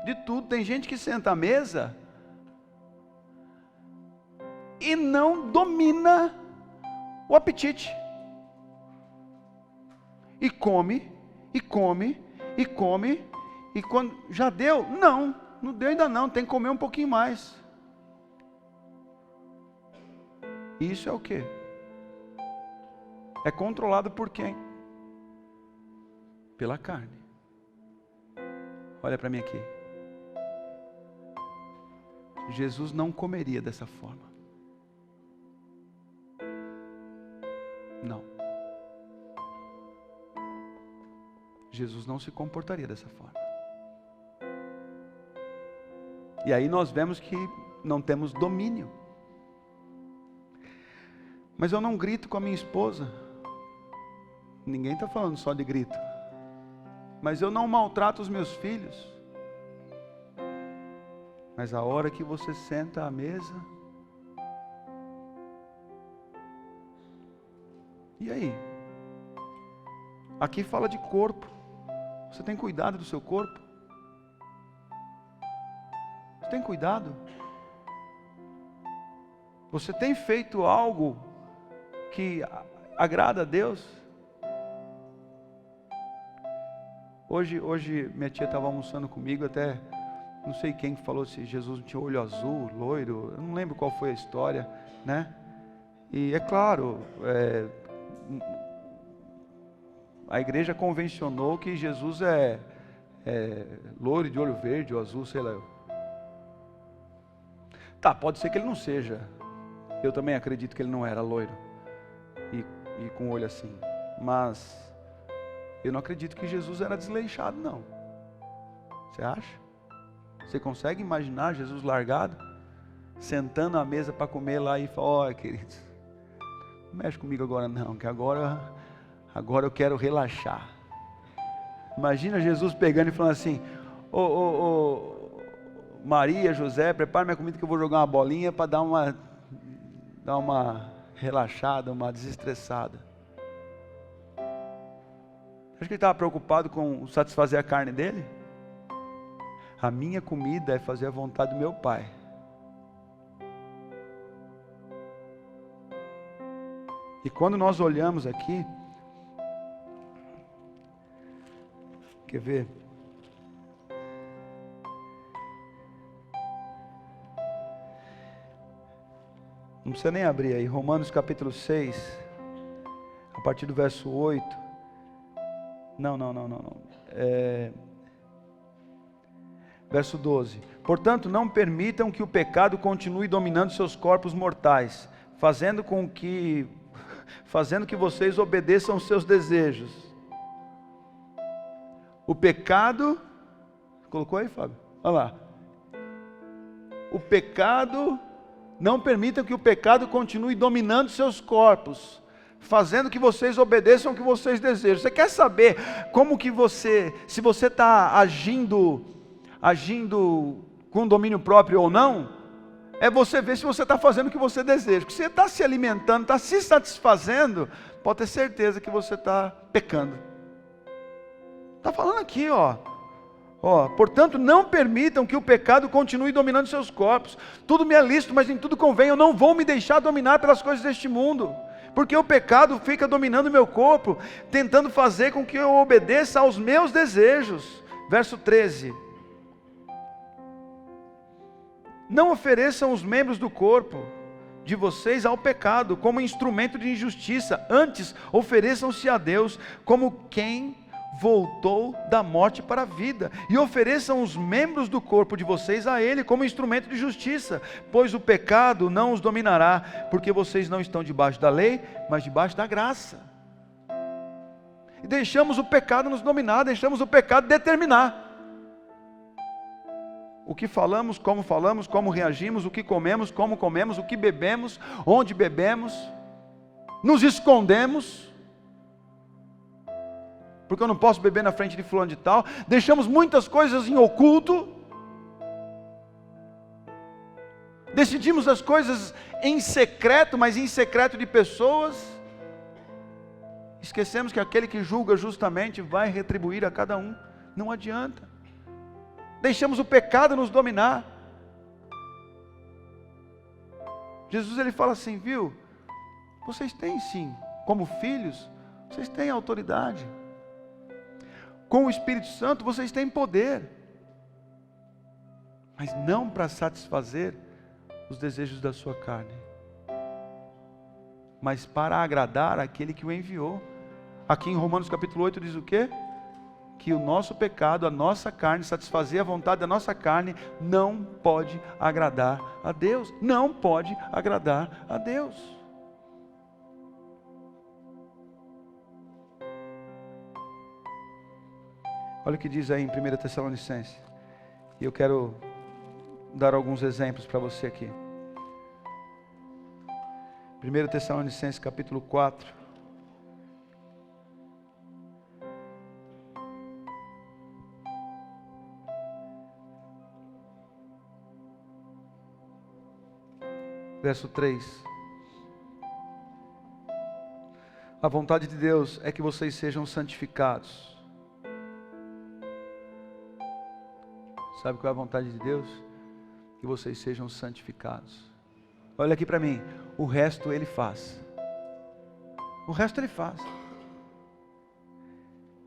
De tudo. Tem gente que senta à mesa e não domina o apetite. E come, e come, e come, e quando já deu? Não deu ainda não, tem que comer um pouquinho mais. Isso é o quê? É controlado por quem? Pela carne. Olha para mim aqui. Jesus não comeria dessa forma. Não. Jesus não se comportaria dessa forma. E aí nós vemos que não temos domínio. Mas eu não grito com a minha esposa. Ninguém está falando só de grito. Mas eu não maltrato os meus filhos. Mas a hora que você senta à mesa, e aí? Aqui fala de corpo. Você tem cuidado do seu corpo? Você tem cuidado? Você tem feito algo que agrada a Deus? Hoje minha tia estava almoçando comigo, até não sei quem falou se Jesus não tinha olho azul, loiro, eu não lembro qual foi a história, né? E é claro, a igreja convencionou que Jesus é loiro de olho verde ou azul, sei lá. Tá, pode ser que ele não seja. Eu também acredito que ele não era loiro e com olho assim, mas eu não acredito que Jesus era desleixado, não. Você acha? Você consegue imaginar Jesus largado, sentando à mesa para comer lá e falar: ó, queridos, não mexe comigo agora não, que agora eu quero relaxar. Imagina Jesus pegando e falando assim: ô Maria, José, prepara minha comida que eu vou jogar uma bolinha para dar uma relaxada, uma desestressada. Acho que ele estava preocupado com satisfazer a carne dele? A minha comida é fazer a vontade do meu Pai. E quando nós olhamos aqui, quer ver? Não precisa nem abrir aí, Romanos capítulo 6, a partir do verso 8. Não. Verso 12. Portanto, não permitam que o pecado continue dominando seus corpos mortais, fazendo que vocês obedeçam aos seus desejos. O pecado, colocou aí, Fábio? Olha lá. O pecado, não permitam que o pecado continue dominando seus corpos, fazendo que vocês obedeçam o que vocês desejam. Você quer saber como que se você está agindo com domínio próprio ou não, é você ver se você está fazendo o que você deseja. Porque se você está se alimentando, está se satisfazendo, pode ter certeza que você está pecando. Está falando aqui, portanto, não permitam que o pecado continue dominando seus corpos. Tudo me é lícito, mas em tudo convém. Eu não vou me deixar dominar pelas coisas deste mundo, porque o pecado fica dominando meu corpo, tentando fazer com que eu obedeça aos meus desejos. Verso 13. Não ofereçam os membros do corpo de vocês ao pecado, como instrumento de injustiça. Antes, ofereçam-se a Deus como quem voltou da morte para a vida, e ofereçam os membros do corpo de vocês a Ele como instrumento de justiça, pois o pecado não os dominará, porque vocês não estão debaixo da lei, mas debaixo da graça. E deixamos o pecado nos dominar, deixamos o pecado determinar o que falamos, como reagimos, o que comemos, como comemos, o que bebemos, onde bebemos, nos escondemos, porque eu não posso beber na frente de fulano de tal, deixamos muitas coisas em oculto, decidimos as coisas em secreto, mas em secreto de pessoas, esquecemos que aquele que julga justamente vai retribuir a cada um. Não adianta, deixamos o pecado nos dominar. Jesus ele fala assim, viu, vocês têm sim, como filhos, vocês têm autoridade, com o Espírito Santo vocês têm poder, mas não para satisfazer os desejos da sua carne, mas para agradar aquele que o enviou. Aqui em Romanos capítulo 8 diz o quê? Que o nosso pecado, a nossa carne, satisfazer a vontade da nossa carne, não pode agradar a Deus. Não pode agradar a Deus. Olha o que diz aí em 1 Tessalonicenses. E eu quero dar alguns exemplos para você aqui. 1 Tessalonicenses capítulo 4. Verso 3. A vontade de Deus é que vocês sejam santificados. Sabe qual é a vontade de Deus? Que vocês sejam santificados. Olha aqui para mim, o resto Ele faz. O resto Ele faz.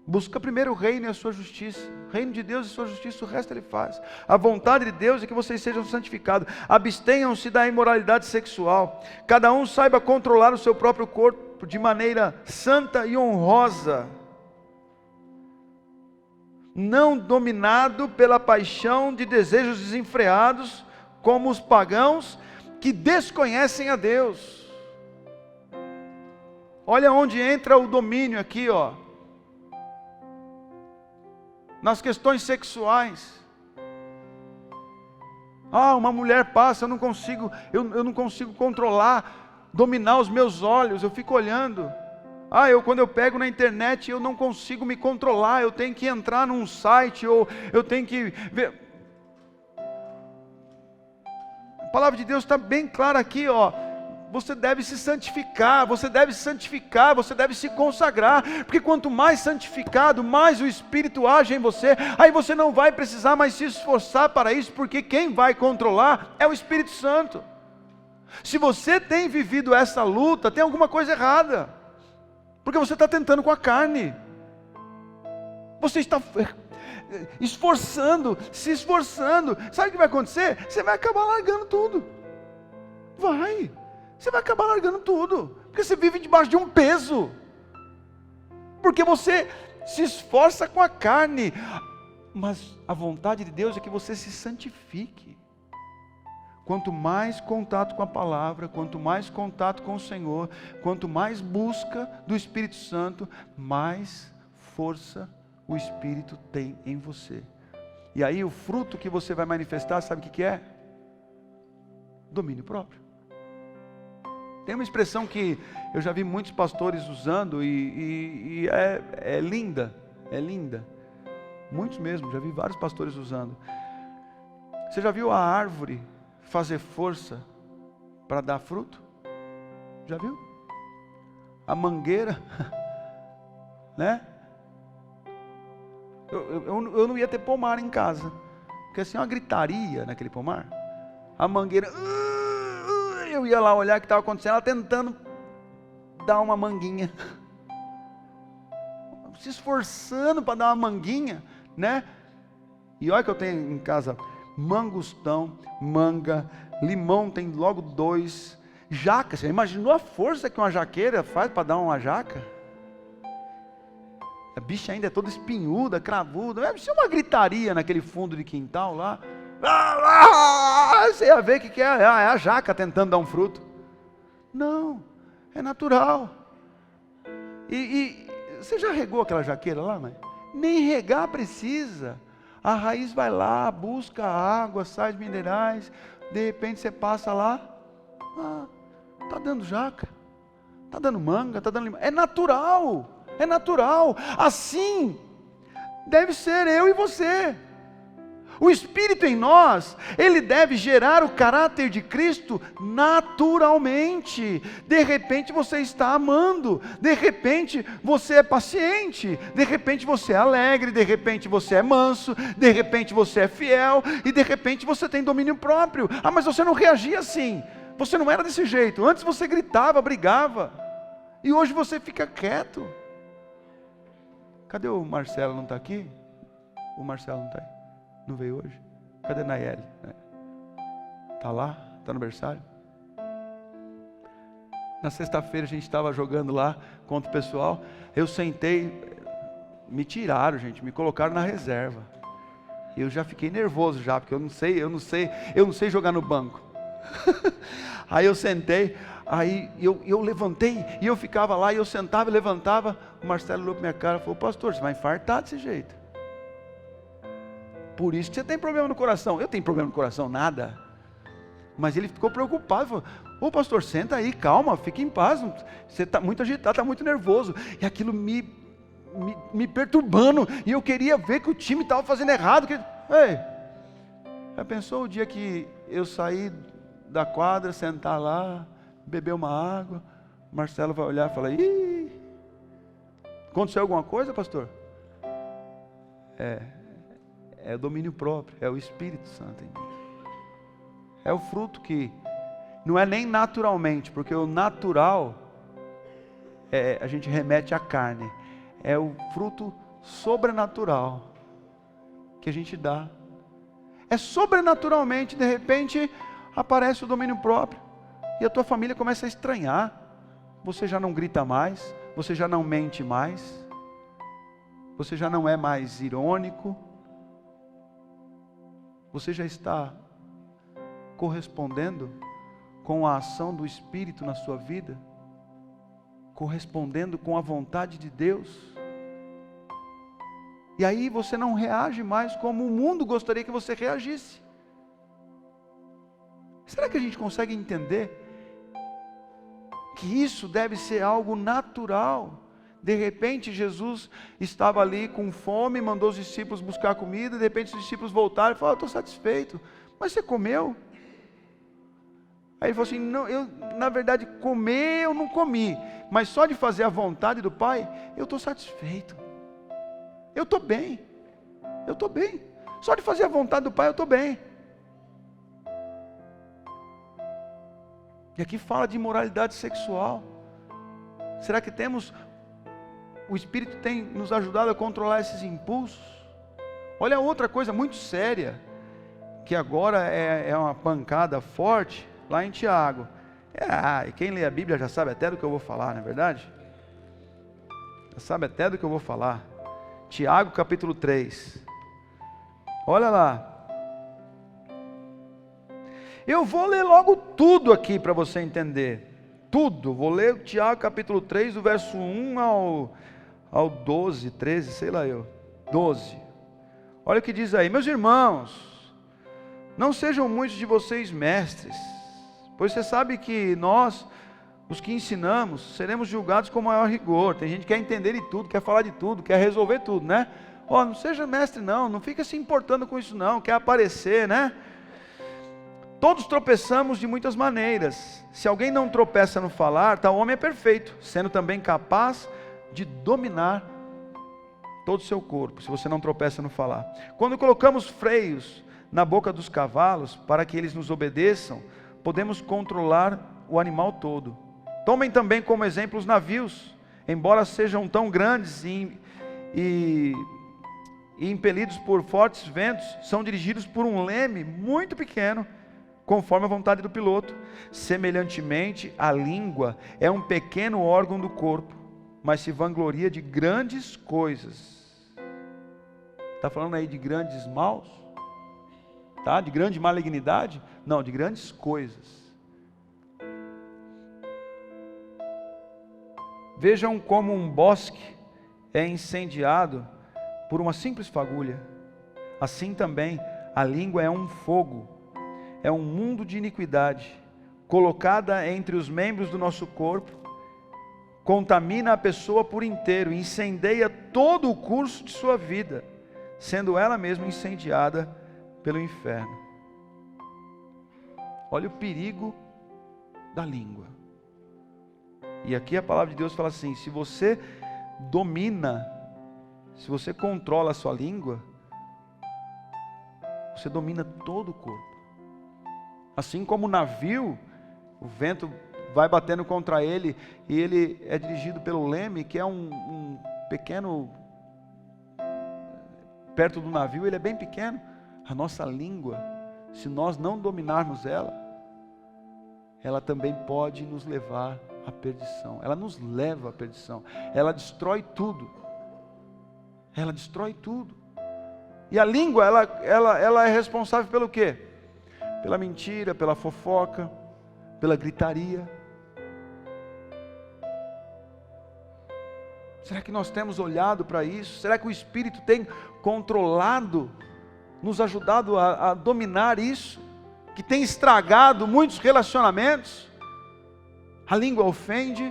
Busca primeiro o reino e a sua justiça. O reino de Deus e a sua justiça, o resto Ele faz. A vontade de Deus é que vocês sejam santificados. Abstenham-se da imoralidade sexual. Cada um saiba controlar o seu próprio corpo de maneira santa e honrosa, não dominado pela paixão de desejos desenfreados, como os pagãos que desconhecem a Deus. Olha onde entra o domínio aqui, nas questões sexuais. Uma mulher passa, eu não consigo controlar, dominar os meus olhos, eu fico olhando. Quando eu pego na internet, eu não consigo me controlar, eu tenho que entrar num site, ou eu tenho que ver. A palavra de Deus está bem clara aqui, você deve se santificar, você deve se consagrar, porque quanto mais santificado, mais o Espírito age em você, aí você não vai precisar mais se esforçar para isso, porque quem vai controlar é o Espírito Santo. Se você tem vivido essa luta, tem alguma coisa errada, porque você está tentando com a carne, você está se esforçando, sabe o que vai acontecer? Você vai acabar largando tudo, você vai acabar largando tudo, porque você vive debaixo de um peso, porque você se esforça com a carne, mas a vontade de Deus é que você se santifique. Quanto mais contato com a palavra, quanto mais contato com o Senhor, quanto mais busca do Espírito Santo, mais força o Espírito tem em você. E aí o fruto que você vai manifestar, sabe o que é? Domínio próprio. Tem uma expressão que eu já vi muitos pastores usando e é linda, muitos mesmo, já vi vários pastores usando. Você já viu a árvore fazer força para dar fruto? Já viu? A mangueira, né? Eu não ia ter pomar em casa, porque assim, uma gritaria naquele pomar. A mangueira, eu ia lá olhar o que estava acontecendo, ela tentando dar uma manguinha, se esforçando para dar uma manguinha, né? E olha que eu tenho em casa mangostão, manga, limão, tem logo 2, jaca. Você imaginou a força que uma jaqueira faz para dar uma jaca? A bicha ainda é toda espinhuda, cravuda. Deve ser uma gritaria naquele fundo de quintal lá. Você ia ver que é a jaca tentando dar um fruto. Não, é natural. E você já regou aquela jaqueira lá, mãe? Nem regar precisa. A raiz vai lá, busca água, sais minerais. De repente você passa lá, está dando jaca, está dando manga, está dando limão. É natural, é natural. Assim deve ser eu e você. O Espírito em nós, ele deve gerar o caráter de Cristo naturalmente. De repente você está amando, de repente você é paciente, de repente você é alegre, de repente você é manso, de repente você é fiel, e de repente você tem domínio próprio. Mas você não reagia assim, você não era desse jeito. Antes você gritava, brigava, e hoje você fica quieto. Cadê o Marcelo? Não está aqui? O Marcelo não está aí. Não veio hoje? Cadê a Nayeli? Está lá? Está no berçário? Na sexta-feira a gente estava jogando lá contra o pessoal. Eu sentei, me tiraram, gente, me colocaram na reserva. Eu já fiquei nervoso já, porque eu não sei jogar no banco. Aí eu sentei, aí eu levantei, e eu ficava lá, e eu sentava e levantava. O Marcelo olhou para minha cara e falou: pastor, você vai infartar desse jeito. Por isso que você tem problema no coração. Eu tenho problema no coração? Nada. Mas ele ficou preocupado, falou: ô pastor, senta aí, calma, fique em paz, você está muito agitado, está muito nervoso. E aquilo me perturbando, e eu queria ver que o time estava fazendo errado. Ei, já pensou o dia que eu sair da quadra, sentar lá, beber uma água, o Marcelo vai olhar e falar: ih, aconteceu alguma coisa, pastor? É o domínio próprio, é o Espírito Santo em mim. É o fruto que não é nem naturalmente, porque o natural a gente remete à carne. É o fruto sobrenatural que a gente dá. É sobrenaturalmente, de repente, aparece o domínio próprio, e a tua família começa a estranhar. Você já não grita mais, você já não mente mais, você já não é mais irônico. Você já está correspondendo com a ação do Espírito na sua vida? Correspondendo com a vontade de Deus? E aí você não reage mais como o mundo gostaria que você reagisse. Será que a gente consegue entender que isso deve ser algo natural? De repente Jesus estava ali com fome, mandou os discípulos buscar comida, de repente os discípulos voltaram e falaram: estou satisfeito. Mas você comeu? Aí ele falou assim: não, eu na verdade comer eu não comi, mas só de fazer a vontade do Pai, eu estou satisfeito. Eu estou bem. Só de fazer a vontade do Pai eu estou bem. E aqui fala de imoralidade sexual. Será que o Espírito tem nos ajudado a controlar esses impulsos? Olha outra coisa muito séria, que agora é uma pancada forte, lá em Tiago. E quem lê a Bíblia já sabe até do que eu vou falar, não é verdade? Já sabe até do que eu vou falar. Tiago capítulo 3. Olha lá. Eu vou ler logo tudo aqui para você entender. Tudo. Vou ler Tiago capítulo 3, do verso 1 ao 12, 13, sei lá eu. 12. Olha o que diz aí: meus irmãos, não sejam muitos de vocês mestres, pois você sabe que nós, os que ensinamos, seremos julgados com maior rigor. Tem gente que quer entender de tudo, quer falar de tudo, quer resolver tudo, né? Não seja mestre não fica se importando com isso não, quer aparecer, né? Todos tropeçamos de muitas maneiras. Se alguém não tropeça no falar, tal homem é perfeito, sendo também capaz de dominar todo o seu corpo, se você não tropeça no falar. Quando colocamos freios na boca dos cavalos, para que eles nos obedeçam, podemos controlar o animal todo. Tomem também como exemplo os navios, embora sejam tão grandes e impelidos por fortes ventos, são dirigidos por um leme muito pequeno, conforme a vontade do piloto. Semelhantemente, a língua é um pequeno órgão do corpo, mas se vangloria de grandes coisas. Está falando aí de grandes maus? Tá? De grande malignidade? Não, de grandes coisas. Vejam como um bosque é incendiado por uma simples fagulha. Assim também a língua é um fogo, é um mundo de iniquidade, colocada entre os membros do nosso corpo, contamina a pessoa por inteiro, incendeia todo o curso de sua vida, sendo ela mesma incendiada pelo inferno. Olha o perigo da língua. E aqui a palavra de Deus fala assim: se você domina, se você controla a sua língua, você domina todo o corpo. Assim como o navio, o vento vai batendo contra ele, e ele é dirigido pelo leme, que é um pequeno, perto do navio, ele é bem pequeno. A nossa língua, se nós não dominarmos ela, ela também pode nos levar à perdição. Ela nos leva à perdição. Ela destrói tudo. Ela destrói tudo. E a língua, ela é responsável pelo quê? Pela mentira, pela fofoca, pela gritaria. Será que nós temos olhado para isso? Será que o Espírito tem controlado, nos ajudado a dominar isso, que tem estragado muitos relacionamentos? A língua ofende.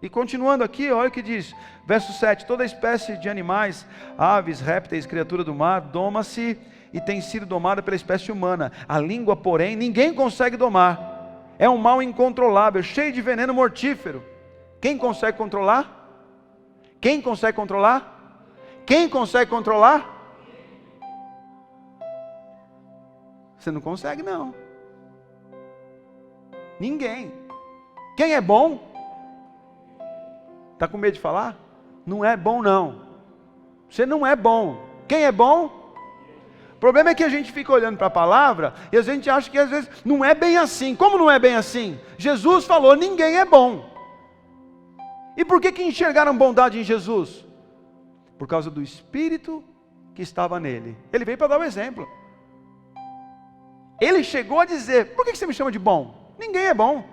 E continuando aqui, olha o que diz, verso 7, toda espécie de animais, aves, répteis, criatura do mar, doma-se e tem sido domada pela espécie humana. A língua, porém, ninguém consegue domar. É um mal incontrolável, cheio de veneno mortífero. Quem consegue controlar? Quem consegue controlar? Quem consegue controlar? Você não consegue, não. Ninguém. Quem é bom? Está com medo de falar? Não é bom, não. Você não é bom. Quem é bom? O problema é que a gente fica olhando para a palavra e a gente acha que às vezes não é bem assim. Como não é bem assim? Jesus falou: ninguém é bom. E por que enxergaram bondade em Jesus? Por causa do Espírito que estava nele. Ele veio para dar o exemplo. Ele chegou a dizer: por que você me chama de bom? Ninguém é bom.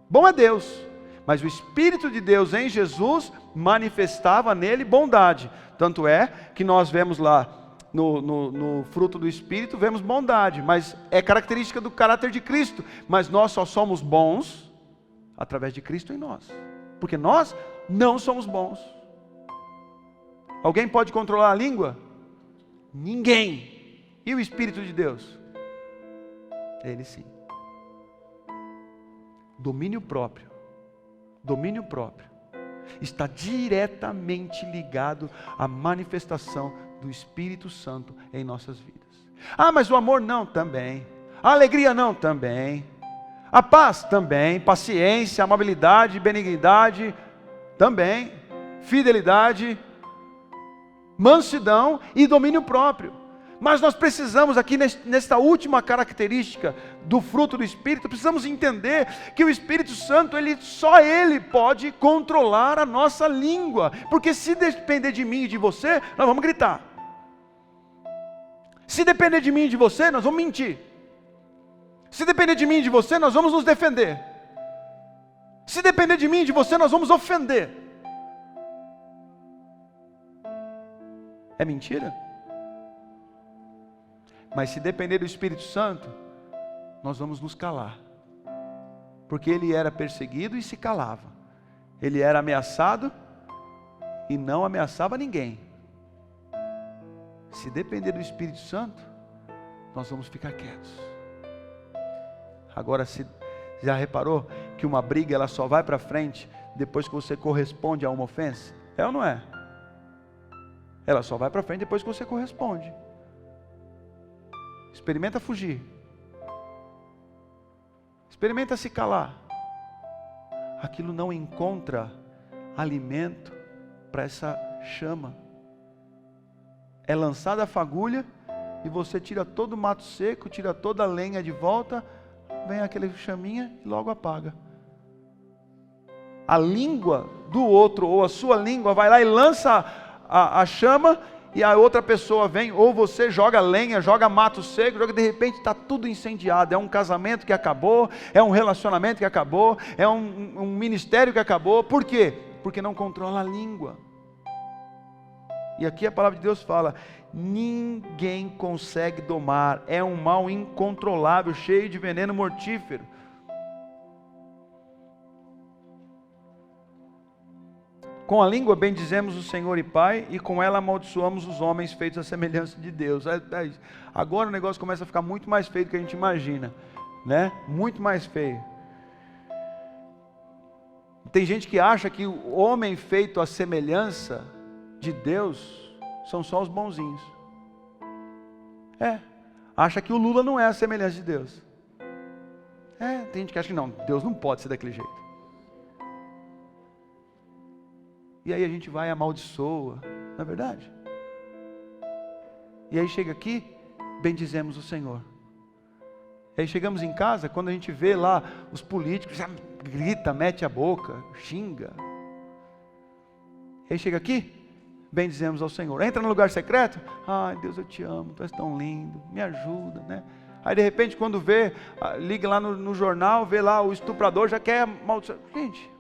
Bom é Deus. Mas o Espírito de Deus em Jesus manifestava nele bondade. Tanto é que nós vemos lá no fruto do Espírito, vemos bondade. Mas é característica do caráter de Cristo. Mas nós só somos bons através de Cristo em nós. Porque nós não somos bons. Alguém pode controlar a língua? Ninguém. E o Espírito de Deus? Ele sim. Domínio próprio. Domínio próprio está diretamente ligado à manifestação do Espírito Santo em nossas vidas. Ah, mas o amor não, também. A alegria não, também. A paz também. Paciência, amabilidade, benignidade também. Fidelidade, mansidão e domínio próprio. Mas nós precisamos aqui nesta última característica do fruto do Espírito, precisamos entender que o Espírito Santo, só Ele pode controlar a nossa língua. Porque se depender de mim e de você, nós vamos gritar. Se depender de mim e de você, nós vamos mentir. Se depender de mim e de você, nós vamos nos defender. Se depender de mim e de você, nós vamos ofender. É mentira? Mas se depender do Espírito Santo, nós vamos nos calar. Porque ele era perseguido e se calava. Ele era ameaçado e não ameaçava ninguém. Se depender do Espírito Santo, nós vamos ficar quietos. Agora, já reparou que uma briga ela só vai para frente depois que você corresponde a uma ofensa? É ou não é? Ela só vai para frente depois que você corresponde. Experimenta fugir. Experimenta se calar. Aquilo não encontra alimento para essa chama. É lançada a fagulha e você tira todo o mato seco, tira toda a lenha de volta, vem aquele chaminha e logo apaga. A língua do outro, ou a sua língua, vai lá e lança a chama, e a outra pessoa vem, ou você joga lenha, joga mato seco, de repente está tudo incendiado. É um casamento que acabou, é um relacionamento que acabou, é um ministério que acabou. Por quê? Porque não controla a língua. E aqui a palavra de Deus fala: ninguém consegue domar, é um mal incontrolável, cheio de veneno mortífero. Com a língua bendizemos o Senhor e Pai, e com ela amaldiçoamos os homens feitos à semelhança de Deus. Agora o negócio começa a ficar muito mais feio do que a gente imagina, né? Muito mais feio. Tem gente que acha que o homem feito à semelhança de Deus são só os bonzinhos. Acha que o Lula não é a semelhança de Deus. Tem gente que acha que não, Deus não pode ser daquele jeito. E aí a gente vai e amaldiçoa, não é verdade? E aí chega aqui, bendizemos o Senhor. E aí chegamos em casa, quando a gente vê lá os políticos, já grita, mete a boca, xinga. E aí chega aqui, bendizemos ao Senhor. Entra no lugar secreto, ai Deus, eu te amo, tu és tão lindo, me ajuda, né? Aí de repente quando vê, liga lá no jornal, vê lá o estuprador, já quer amaldiçoar. Gente,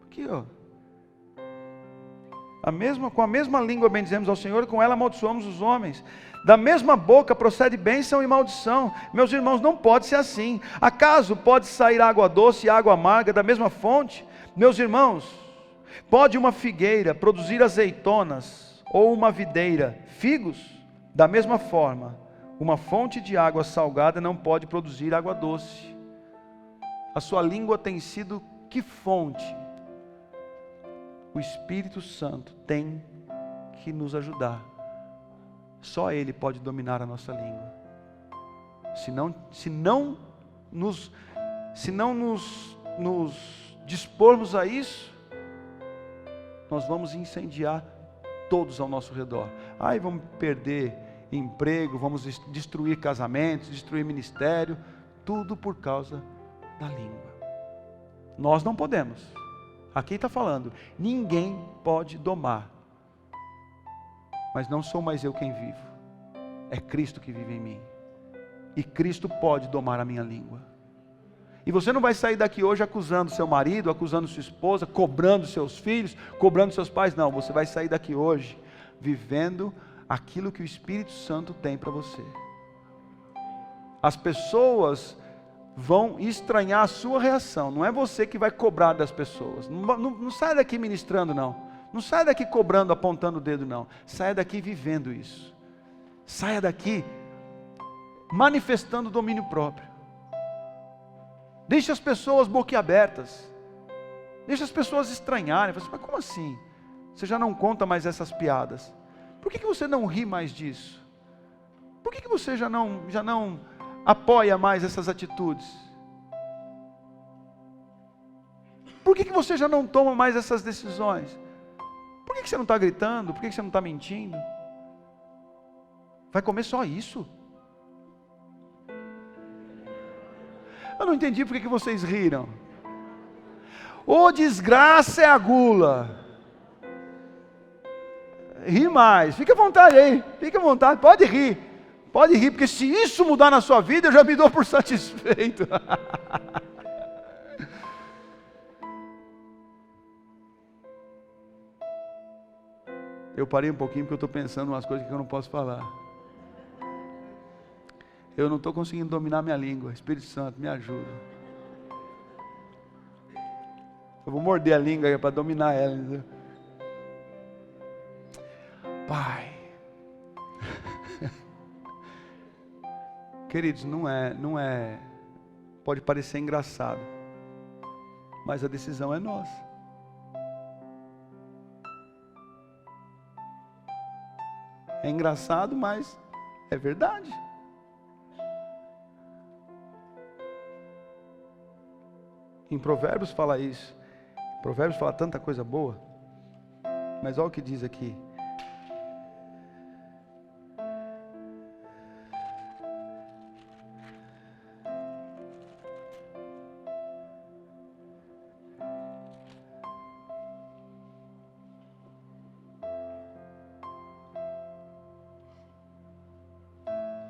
aqui ó, com a mesma língua bendizemos ao Senhor, e com ela amaldiçoamos os homens. Da mesma boca procede bênção e maldição. Meus irmãos, não pode ser assim. Acaso pode sair água doce e água amarga da mesma fonte? Meus irmãos, pode uma figueira produzir azeitonas, ou uma videira figos? Da mesma forma, uma fonte de água salgada não pode produzir água doce. A sua língua tem sido que fonte? O Espírito Santo tem que nos ajudar. Só Ele pode dominar a nossa língua. Se não nos dispormos a isso, nós vamos incendiar todos ao nosso redor. Aí vamos perder emprego, vamos destruir casamentos, destruir ministério, tudo por causa da língua. Nós não podemos. Aqui está falando, ninguém pode domar. Mas não sou mais eu quem vivo. É Cristo que vive em mim. E Cristo pode domar a minha língua. E você não vai sair daqui hoje acusando seu marido, acusando sua esposa, cobrando seus filhos, cobrando seus pais. Não, você vai sair daqui hoje vivendo aquilo que o Espírito Santo tem para você. As pessoas vão estranhar a sua reação. Não é você que vai cobrar das pessoas. Não sai daqui ministrando, não. Não sai daqui cobrando, apontando o dedo, não. Saia daqui vivendo isso. Saia daqui manifestando o domínio próprio. Deixe as pessoas boquiabertas. Deixe as pessoas estranharem. Mas como assim? Você já não conta mais essas piadas. Por que você não ri mais disso? Por que você já não apoia mais essas atitudes? Por que você já não toma mais essas decisões? Por que você não está gritando? Por que você não está mentindo? Vai comer só isso? Eu não entendi por que vocês riram. Ô desgraça é a gula. Ri mais, fica à vontade aí, fica à vontade, pode rir, porque se isso mudar na sua vida, eu já me dou por satisfeito. Eu parei um pouquinho porque eu estou pensando em umas coisas que eu não posso falar. Eu não estou conseguindo dominar minha língua. Espírito Santo, me ajuda. Eu vou morder a língua para dominar ela, entendeu? Pai, Queridos, não é, pode parecer engraçado, mas a decisão é nossa. É engraçado, mas é verdade. Em Provérbios fala isso. Provérbios fala tanta coisa boa. Mas olha o que diz aqui.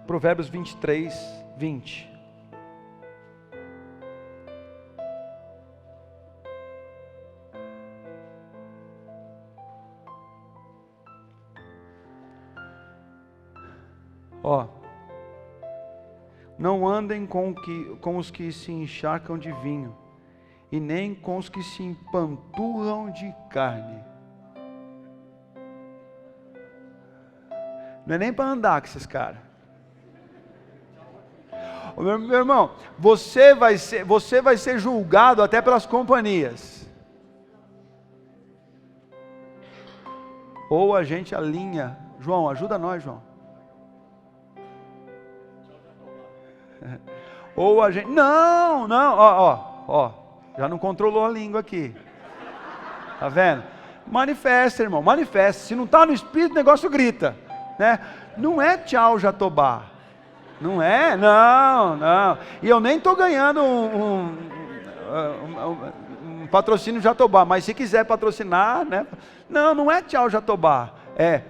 Provérbios 23, 20. Não andem com os que se encharcam de vinho, e nem com os que se empanturram de carne. Não é nem para andar com esses caras. Meu irmão, você vai ser julgado até pelas companhias. Ou a gente alinha. João, ajuda nós, João. Ou a gente... Não, ó. Já não controlou a língua aqui. Tá vendo? Manifesta, irmão, manifesta. Se não está no espírito, o negócio grita. Né? Não é tchau, Jatobá. Não é? Não. E eu nem estou ganhando um patrocínio Jatobá, mas se quiser patrocinar, né? Não é tchau, Jatobá. É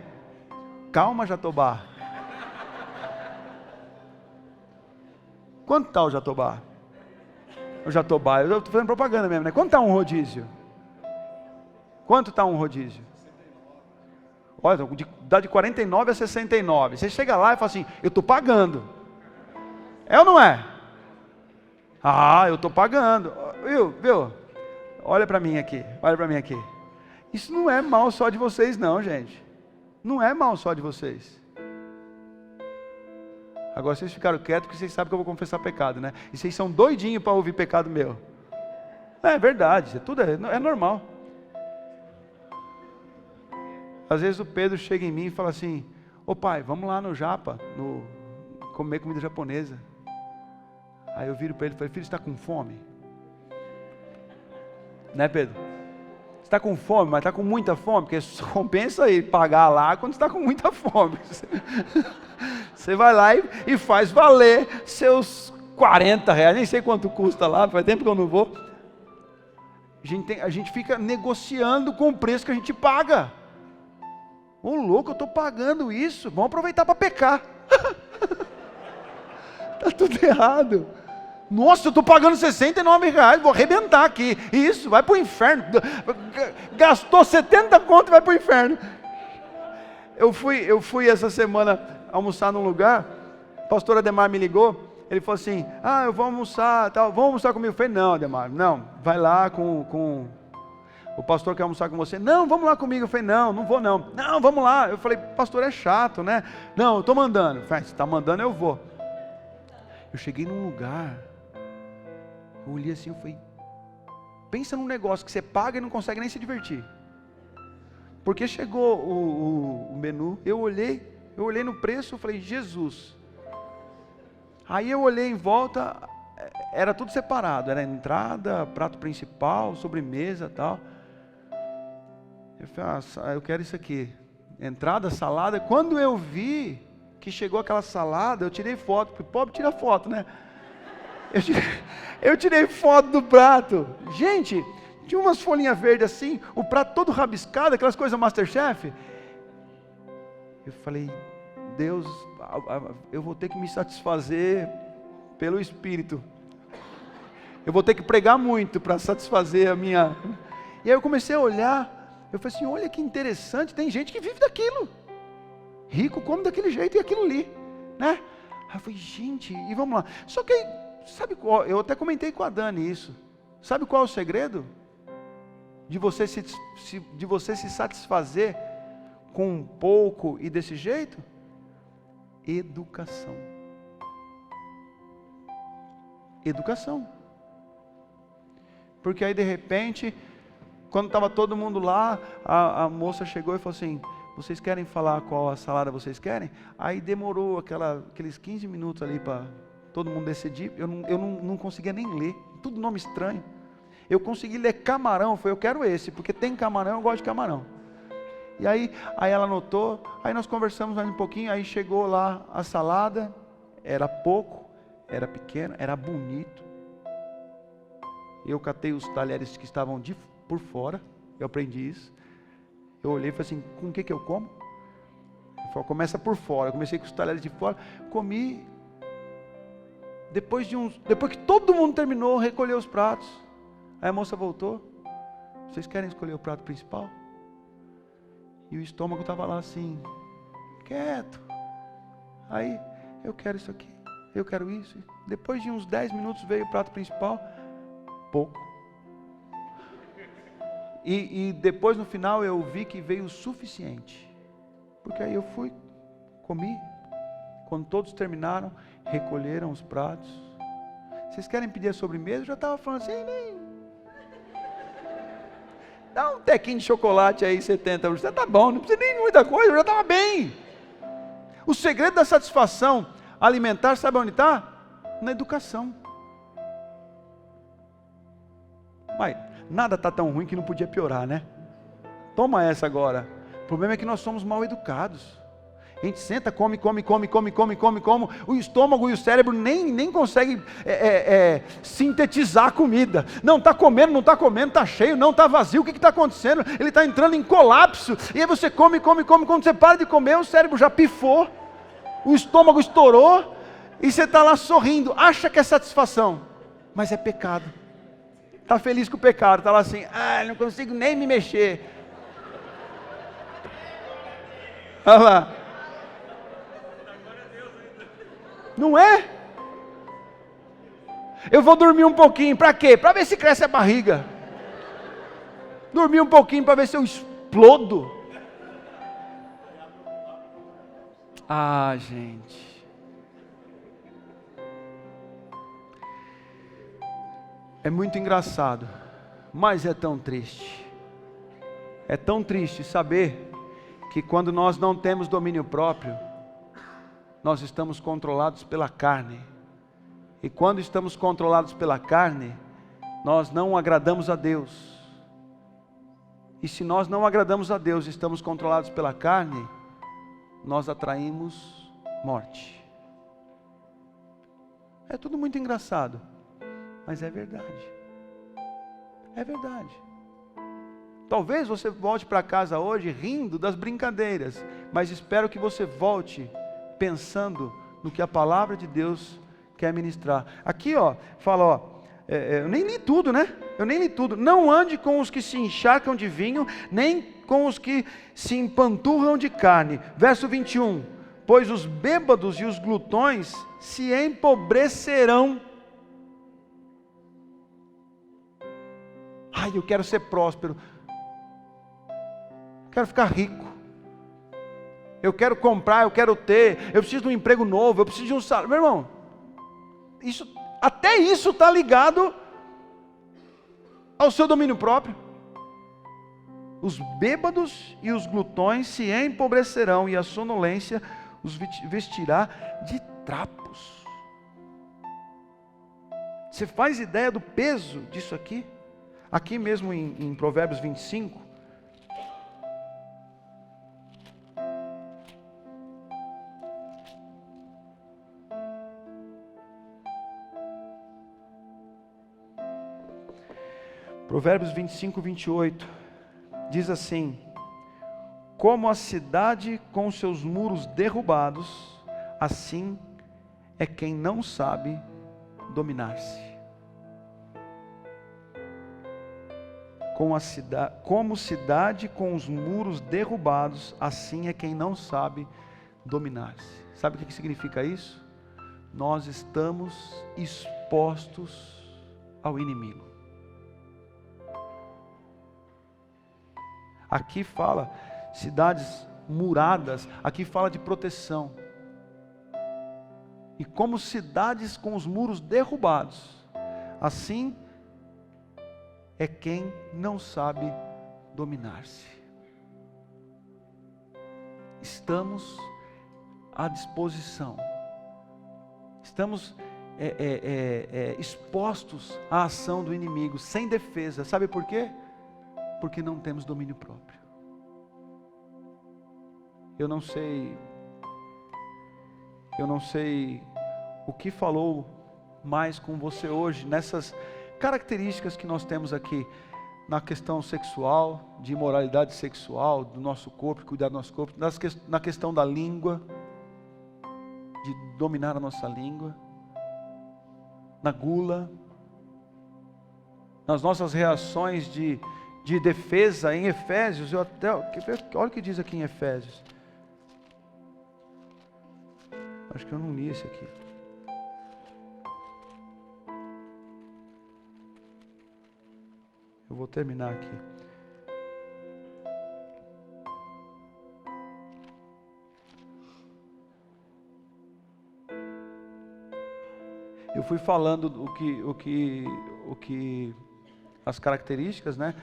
calma, Jatobá. Quanto está o Jatobá? O Jatobá, eu estou fazendo propaganda mesmo, né? Quanto está um rodízio? Quanto está um rodízio? Olha, dá de 49 a 69. Você chega lá e fala assim, eu estou pagando. É ou não é? Eu estou pagando. Viu? Olha para mim aqui. Isso não é mal só de vocês não, gente. Não é mal só de vocês. Agora vocês ficaram quietos porque vocês sabem que eu vou confessar pecado, né? E vocês são doidinhos para ouvir pecado meu. É verdade, tudo é normal. Às vezes o Pedro chega em mim e fala assim, ô pai, vamos lá no Japa, comer comida japonesa. Aí eu viro para ele e falo, filho, você está com fome? Né, Pedro? Você está com fome, mas está com muita fome, porque compensa aí pagar lá quando você está com muita fome. Você vai lá e faz valer seus 40 reais, nem sei quanto custa lá, faz tempo que eu não vou. A gente fica negociando com o preço que a gente paga. Ô louco, eu estou pagando isso, vamos aproveitar para pecar. Está tudo errado. Nossa, eu estou pagando 69 reais, vou arrebentar aqui. Isso, vai para o inferno. Gastou 70 conto e vai para o inferno. Eu fui essa semana almoçar num lugar, o pastor Ademar me ligou, ele falou assim, eu vou almoçar, tal, vamos almoçar comigo? Eu falei, não, Ademar, não, vai lá com o pastor quer almoçar com você, não, vamos lá comigo. Eu falei, não vou não, vamos lá. Eu falei, pastor, é chato, né? Não, eu estou mandando. Eu falei, se está mandando, eu vou. Eu cheguei num lugar, eu olhei assim, eu falei, pensa num negócio que você paga e não consegue nem se divertir. Porque chegou o menu, eu olhei no preço, eu falei, Jesus. Aí eu olhei em volta, era tudo separado, era entrada, prato principal, sobremesa e tal. Eu falei, eu quero isso aqui, entrada, salada. Quando eu vi que chegou aquela salada, eu tirei foto, porque pobre tira foto, né? Eu tirei foto do prato. Gente, tinha umas folhinhas verdes assim, o prato todo rabiscado, aquelas coisas Masterchef. Eu falei, Deus, eu vou ter que me satisfazer pelo Espírito. Eu vou ter que pregar muito para satisfazer a minha... E aí eu comecei a olhar, eu falei assim, olha que interessante, tem gente que vive daquilo. Rico come daquele jeito e aquilo ali, né? Aí eu falei, gente, e vamos lá. Só que, sabe qual, eu até comentei com a Dani isso. Sabe qual é o segredo? De você se satisfazer com um pouco e desse jeito? Educação. Educação. Porque aí de repente, quando estava todo mundo lá, a moça chegou e falou assim: vocês querem falar qual a salada vocês querem? Aí demorou aqueles 15 minutos ali para todo mundo decidir. Eu não conseguia nem ler, tudo nome estranho. Eu consegui ler camarão, eu quero esse, porque tem camarão, eu gosto de camarão. E aí ela anotou, aí nós conversamos mais um pouquinho, aí chegou lá a salada, era pouco, era pequeno, era bonito. Eu catei os talheres que estavam por fora, eu aprendi isso. Eu olhei e falei assim: com o que eu como? Ele falou: começa por fora. Eu comecei com os talheres de fora, comi. Depois que todo mundo terminou, recolheu os pratos. Aí a moça voltou: vocês querem escolher o prato principal? E o estômago estava lá assim, quieto. Aí, eu quero isso aqui, eu quero isso. Depois de uns 10 minutos veio o prato principal, pouco. E depois no final eu vi que veio o suficiente. Porque aí eu fui, comi. Quando todos terminaram, recolheram os pratos. Vocês querem pedir a sobremesa? Eu já estava falando assim, nem... dá um tequinho de chocolate aí, 70 euros. Tá bom, não precisa nem muita coisa, eu já estava bem. O segredo da satisfação alimentar, sabe onde está? Na educação. Mas nada está tão ruim que não podia piorar, né? Toma essa agora. O problema é que nós somos mal educados. A gente senta, come. O estômago e o cérebro nem conseguem sintetizar a comida. Não está comendo, está cheio, não está vazio. O que está acontecendo? Ele está entrando em colapso. E aí você come. Quando você para de comer, o cérebro já pifou. O estômago estourou. E você está lá sorrindo. Acha que é satisfação. Mas é pecado. Está feliz com o pecado. Está lá assim: não consigo nem me mexer. Olha lá. Não é? Eu vou dormir um pouquinho, para quê? Para ver se cresce a barriga. Dormir um pouquinho para ver se eu explodo. Gente. É muito engraçado, mas é tão triste. É tão triste saber que quando nós não temos domínio próprio, nós estamos controlados pela carne. E quando estamos controlados pela carne, nós não agradamos a Deus. E se nós não agradamos a Deus e estamos controlados pela carne, nós atraímos morte. É tudo muito engraçado, mas é verdade. É verdade. Talvez você volte para casa hoje rindo das brincadeiras, mas espero que você volte pensando no que a palavra de Deus quer ministrar. Aqui fala, eu nem li tudo, né? Eu nem li tudo. Não ande com os que se encharcam de vinho, nem com os que se empanturram de carne. Verso 21. Pois os bêbados e os glutões se empobrecerão. Eu quero ser próspero. Quero ficar rico. Eu quero comprar, eu quero ter, eu preciso de um emprego novo, eu preciso de um salário. Meu irmão, até isso está ligado ao seu domínio próprio. Os bêbados e os glutões se empobrecerão, e a sonolência os vestirá de trapos. Você faz ideia do peso disso aqui? Aqui mesmo em Provérbios 25, Provérbios 25, 28, diz assim: como a cidade com seus muros derrubados, assim é quem não sabe dominar-se. Como cidade com os muros derrubados, assim é quem não sabe dominar-se. Sabe o que significa isso? Nós estamos expostos ao inimigo. Aqui fala cidades muradas, aqui fala de proteção. E como cidades com os muros derrubados, Assim é quem não sabe dominar-se. Estamos à disposição. Estamos expostos à ação do inimigo, sem defesa. Sabe por quê? Porque não temos domínio próprio. Eu não sei o que falou mais com você hoje, nessas características que nós temos aqui, na questão sexual, de imoralidade sexual, do nosso corpo, cuidar do nosso corpo, na questão da língua, de dominar a nossa língua, na gula, nas nossas reações de defesa em Efésios. Olha o que diz aqui em Efésios. Acho que eu não li esse aqui. Eu vou terminar aqui. Eu fui falando o que as características, né,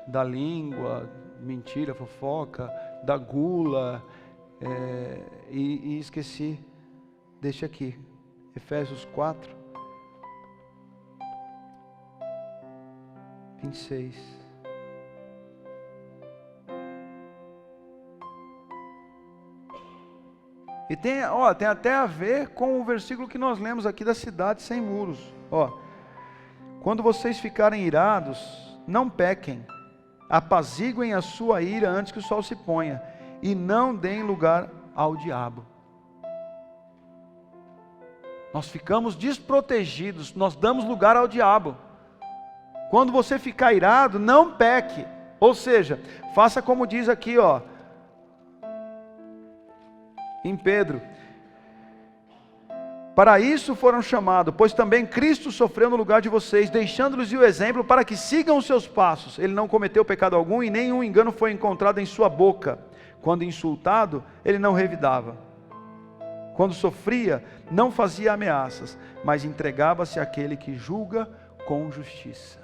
da língua, mentira, fofoca, da gula, e esqueci. Deixa aqui, Efésios 4, 26. E tem até a ver com o versículo que nós lemos aqui da cidade sem muros. Quando vocês ficarem irados, não pequem, apaziguem a sua ira antes que o sol se ponha, e não deem lugar ao diabo. Nós ficamos desprotegidos, nós damos lugar ao diabo. Quando você ficar irado, não peque. Ou seja, faça como diz aqui, em Pedro. Para isso foram chamados, pois também Cristo sofreu no lugar de vocês, deixando-lhes o exemplo para que sigam os seus passos. Ele não cometeu pecado algum e nenhum engano foi encontrado em sua boca. Quando insultado, ele não revidava. Quando sofria, não fazia ameaças, mas entregava-se àquele que julga com justiça.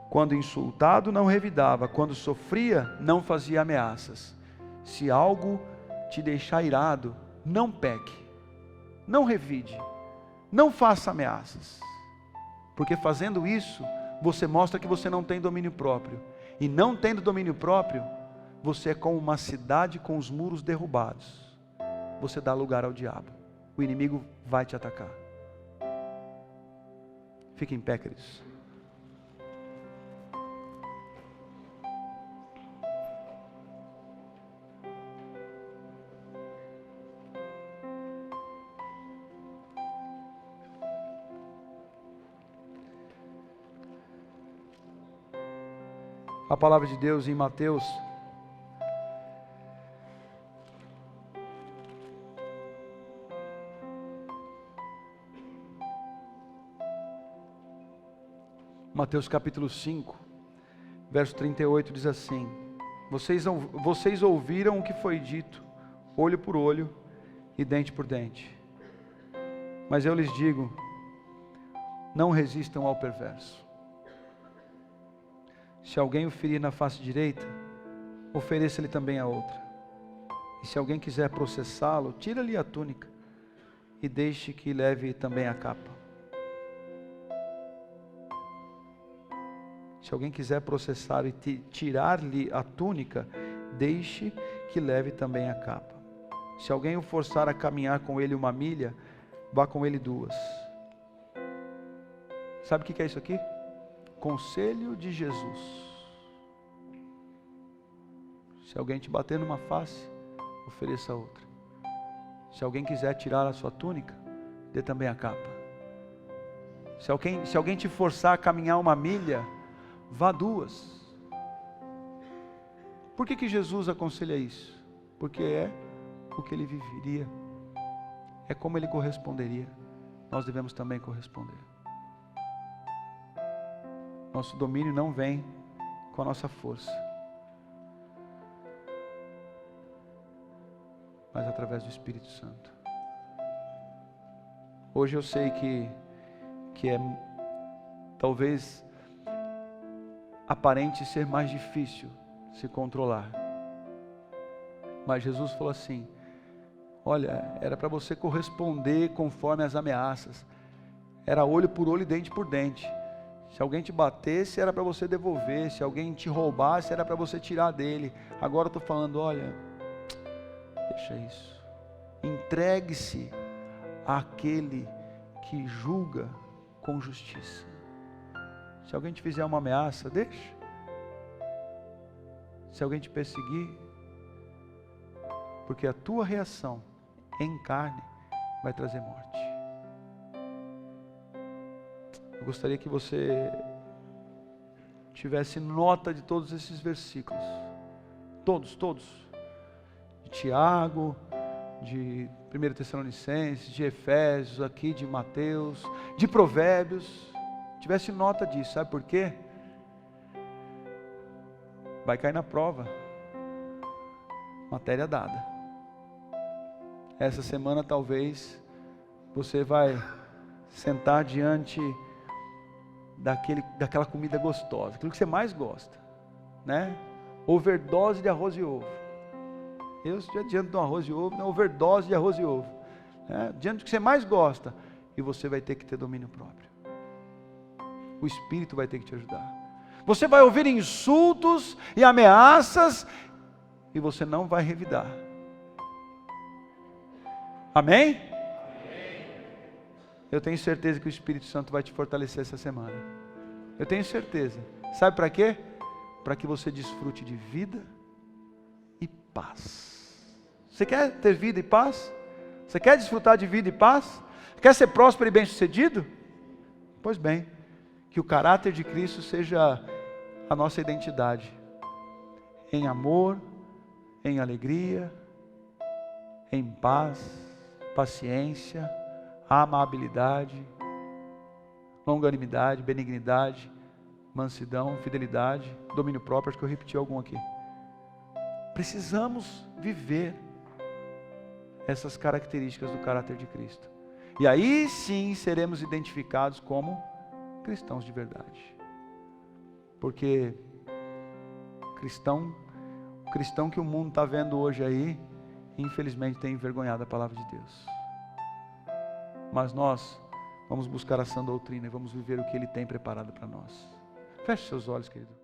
Quando insultado, não revidava. Quando sofria, não fazia ameaças. Se algo te deixar irado, não peque, não revide, não faça ameaças. Porque fazendo isso, você mostra que você não tem domínio próprio. E não tendo domínio próprio, você é como uma cidade com os muros derrubados. Você dá lugar ao diabo. O inimigo vai te atacar. Fique em pé, queridos. A palavra de Deus em Mateus capítulo 5, verso 38 diz assim: vocês ouviram o que foi dito, olho por olho e dente por dente. Mas eu lhes digo, não resistam ao perverso. Se alguém o ferir na face direita, ofereça-lhe também a outra. E se alguém quiser processá-lo, tira-lhe a túnica e deixe que leve também a capa. Se alguém quiser processar e tirar-lhe a túnica, deixe que leve também a capa. Se alguém o forçar a caminhar com ele 1 milha, vá com ele 2. Sabe o que é isso aqui? Conselho de Jesus. Se alguém te bater numa face, ofereça outra. Se alguém quiser tirar a sua túnica, dê também a capa. Se alguém te forçar a caminhar 1 milha, vá 2. Por que Jesus aconselha isso? Porque é o que ele viveria, é como ele corresponderia. Nós devemos também corresponder. Nosso domínio não vem com a nossa força, mas através do Espírito Santo. Hoje eu sei que que é talvez aparente ser mais difícil se controlar. Mas Jesus falou assim: olha, era para você corresponder conforme as ameaças. Era olho por olho e dente por dente. Se alguém te batesse, era para você devolver. Se alguém te roubasse, era para você tirar dele. Agora eu estou falando, olha, deixa isso. Entregue-se àquele que julga com justiça. Se alguém te fizer uma ameaça, deixa. Se alguém te perseguir, porque a tua reação em carne vai trazer morte. Eu gostaria que você tivesse nota de todos esses versículos. Todos. De Tiago, de 1 Tessalonicenses, de Efésios, aqui de Mateus, de Provérbios. Tivesse nota disso, sabe por quê? Vai cair na prova. Matéria dada. Essa semana talvez você vai sentar diante daquela comida gostosa, aquilo que você mais gosta, né? Overdose de arroz e ovo. Eu estou diante de um arroz e ovo, não, overdose de arroz e ovo, né? Diante do que você mais gosta, e você vai ter que ter domínio próprio. O Espírito vai ter que te ajudar. Você vai ouvir insultos e ameaças, e você não vai revidar. Amém? Eu tenho certeza que o Espírito Santo vai te fortalecer essa semana. Eu tenho certeza. Sabe para quê? Para que você desfrute de vida e paz. Você quer ter vida e paz? Você quer desfrutar de vida e paz? Quer ser próspero e bem-sucedido? Pois bem, que o caráter de Cristo seja a nossa identidade. Em amor, em alegria, em paz, paciência, amabilidade, longanimidade, benignidade, mansidão, fidelidade, domínio próprio. Acho que eu repeti algum aqui. Precisamos viver essas características do caráter de Cristo. E aí sim seremos identificados como cristãos de verdade. Porque o cristão que o mundo está vendo hoje aí, infelizmente tem envergonhado a palavra de Deus. Mas nós vamos buscar a sã doutrina e vamos viver o que Ele tem preparado para nós. Feche seus olhos, querido.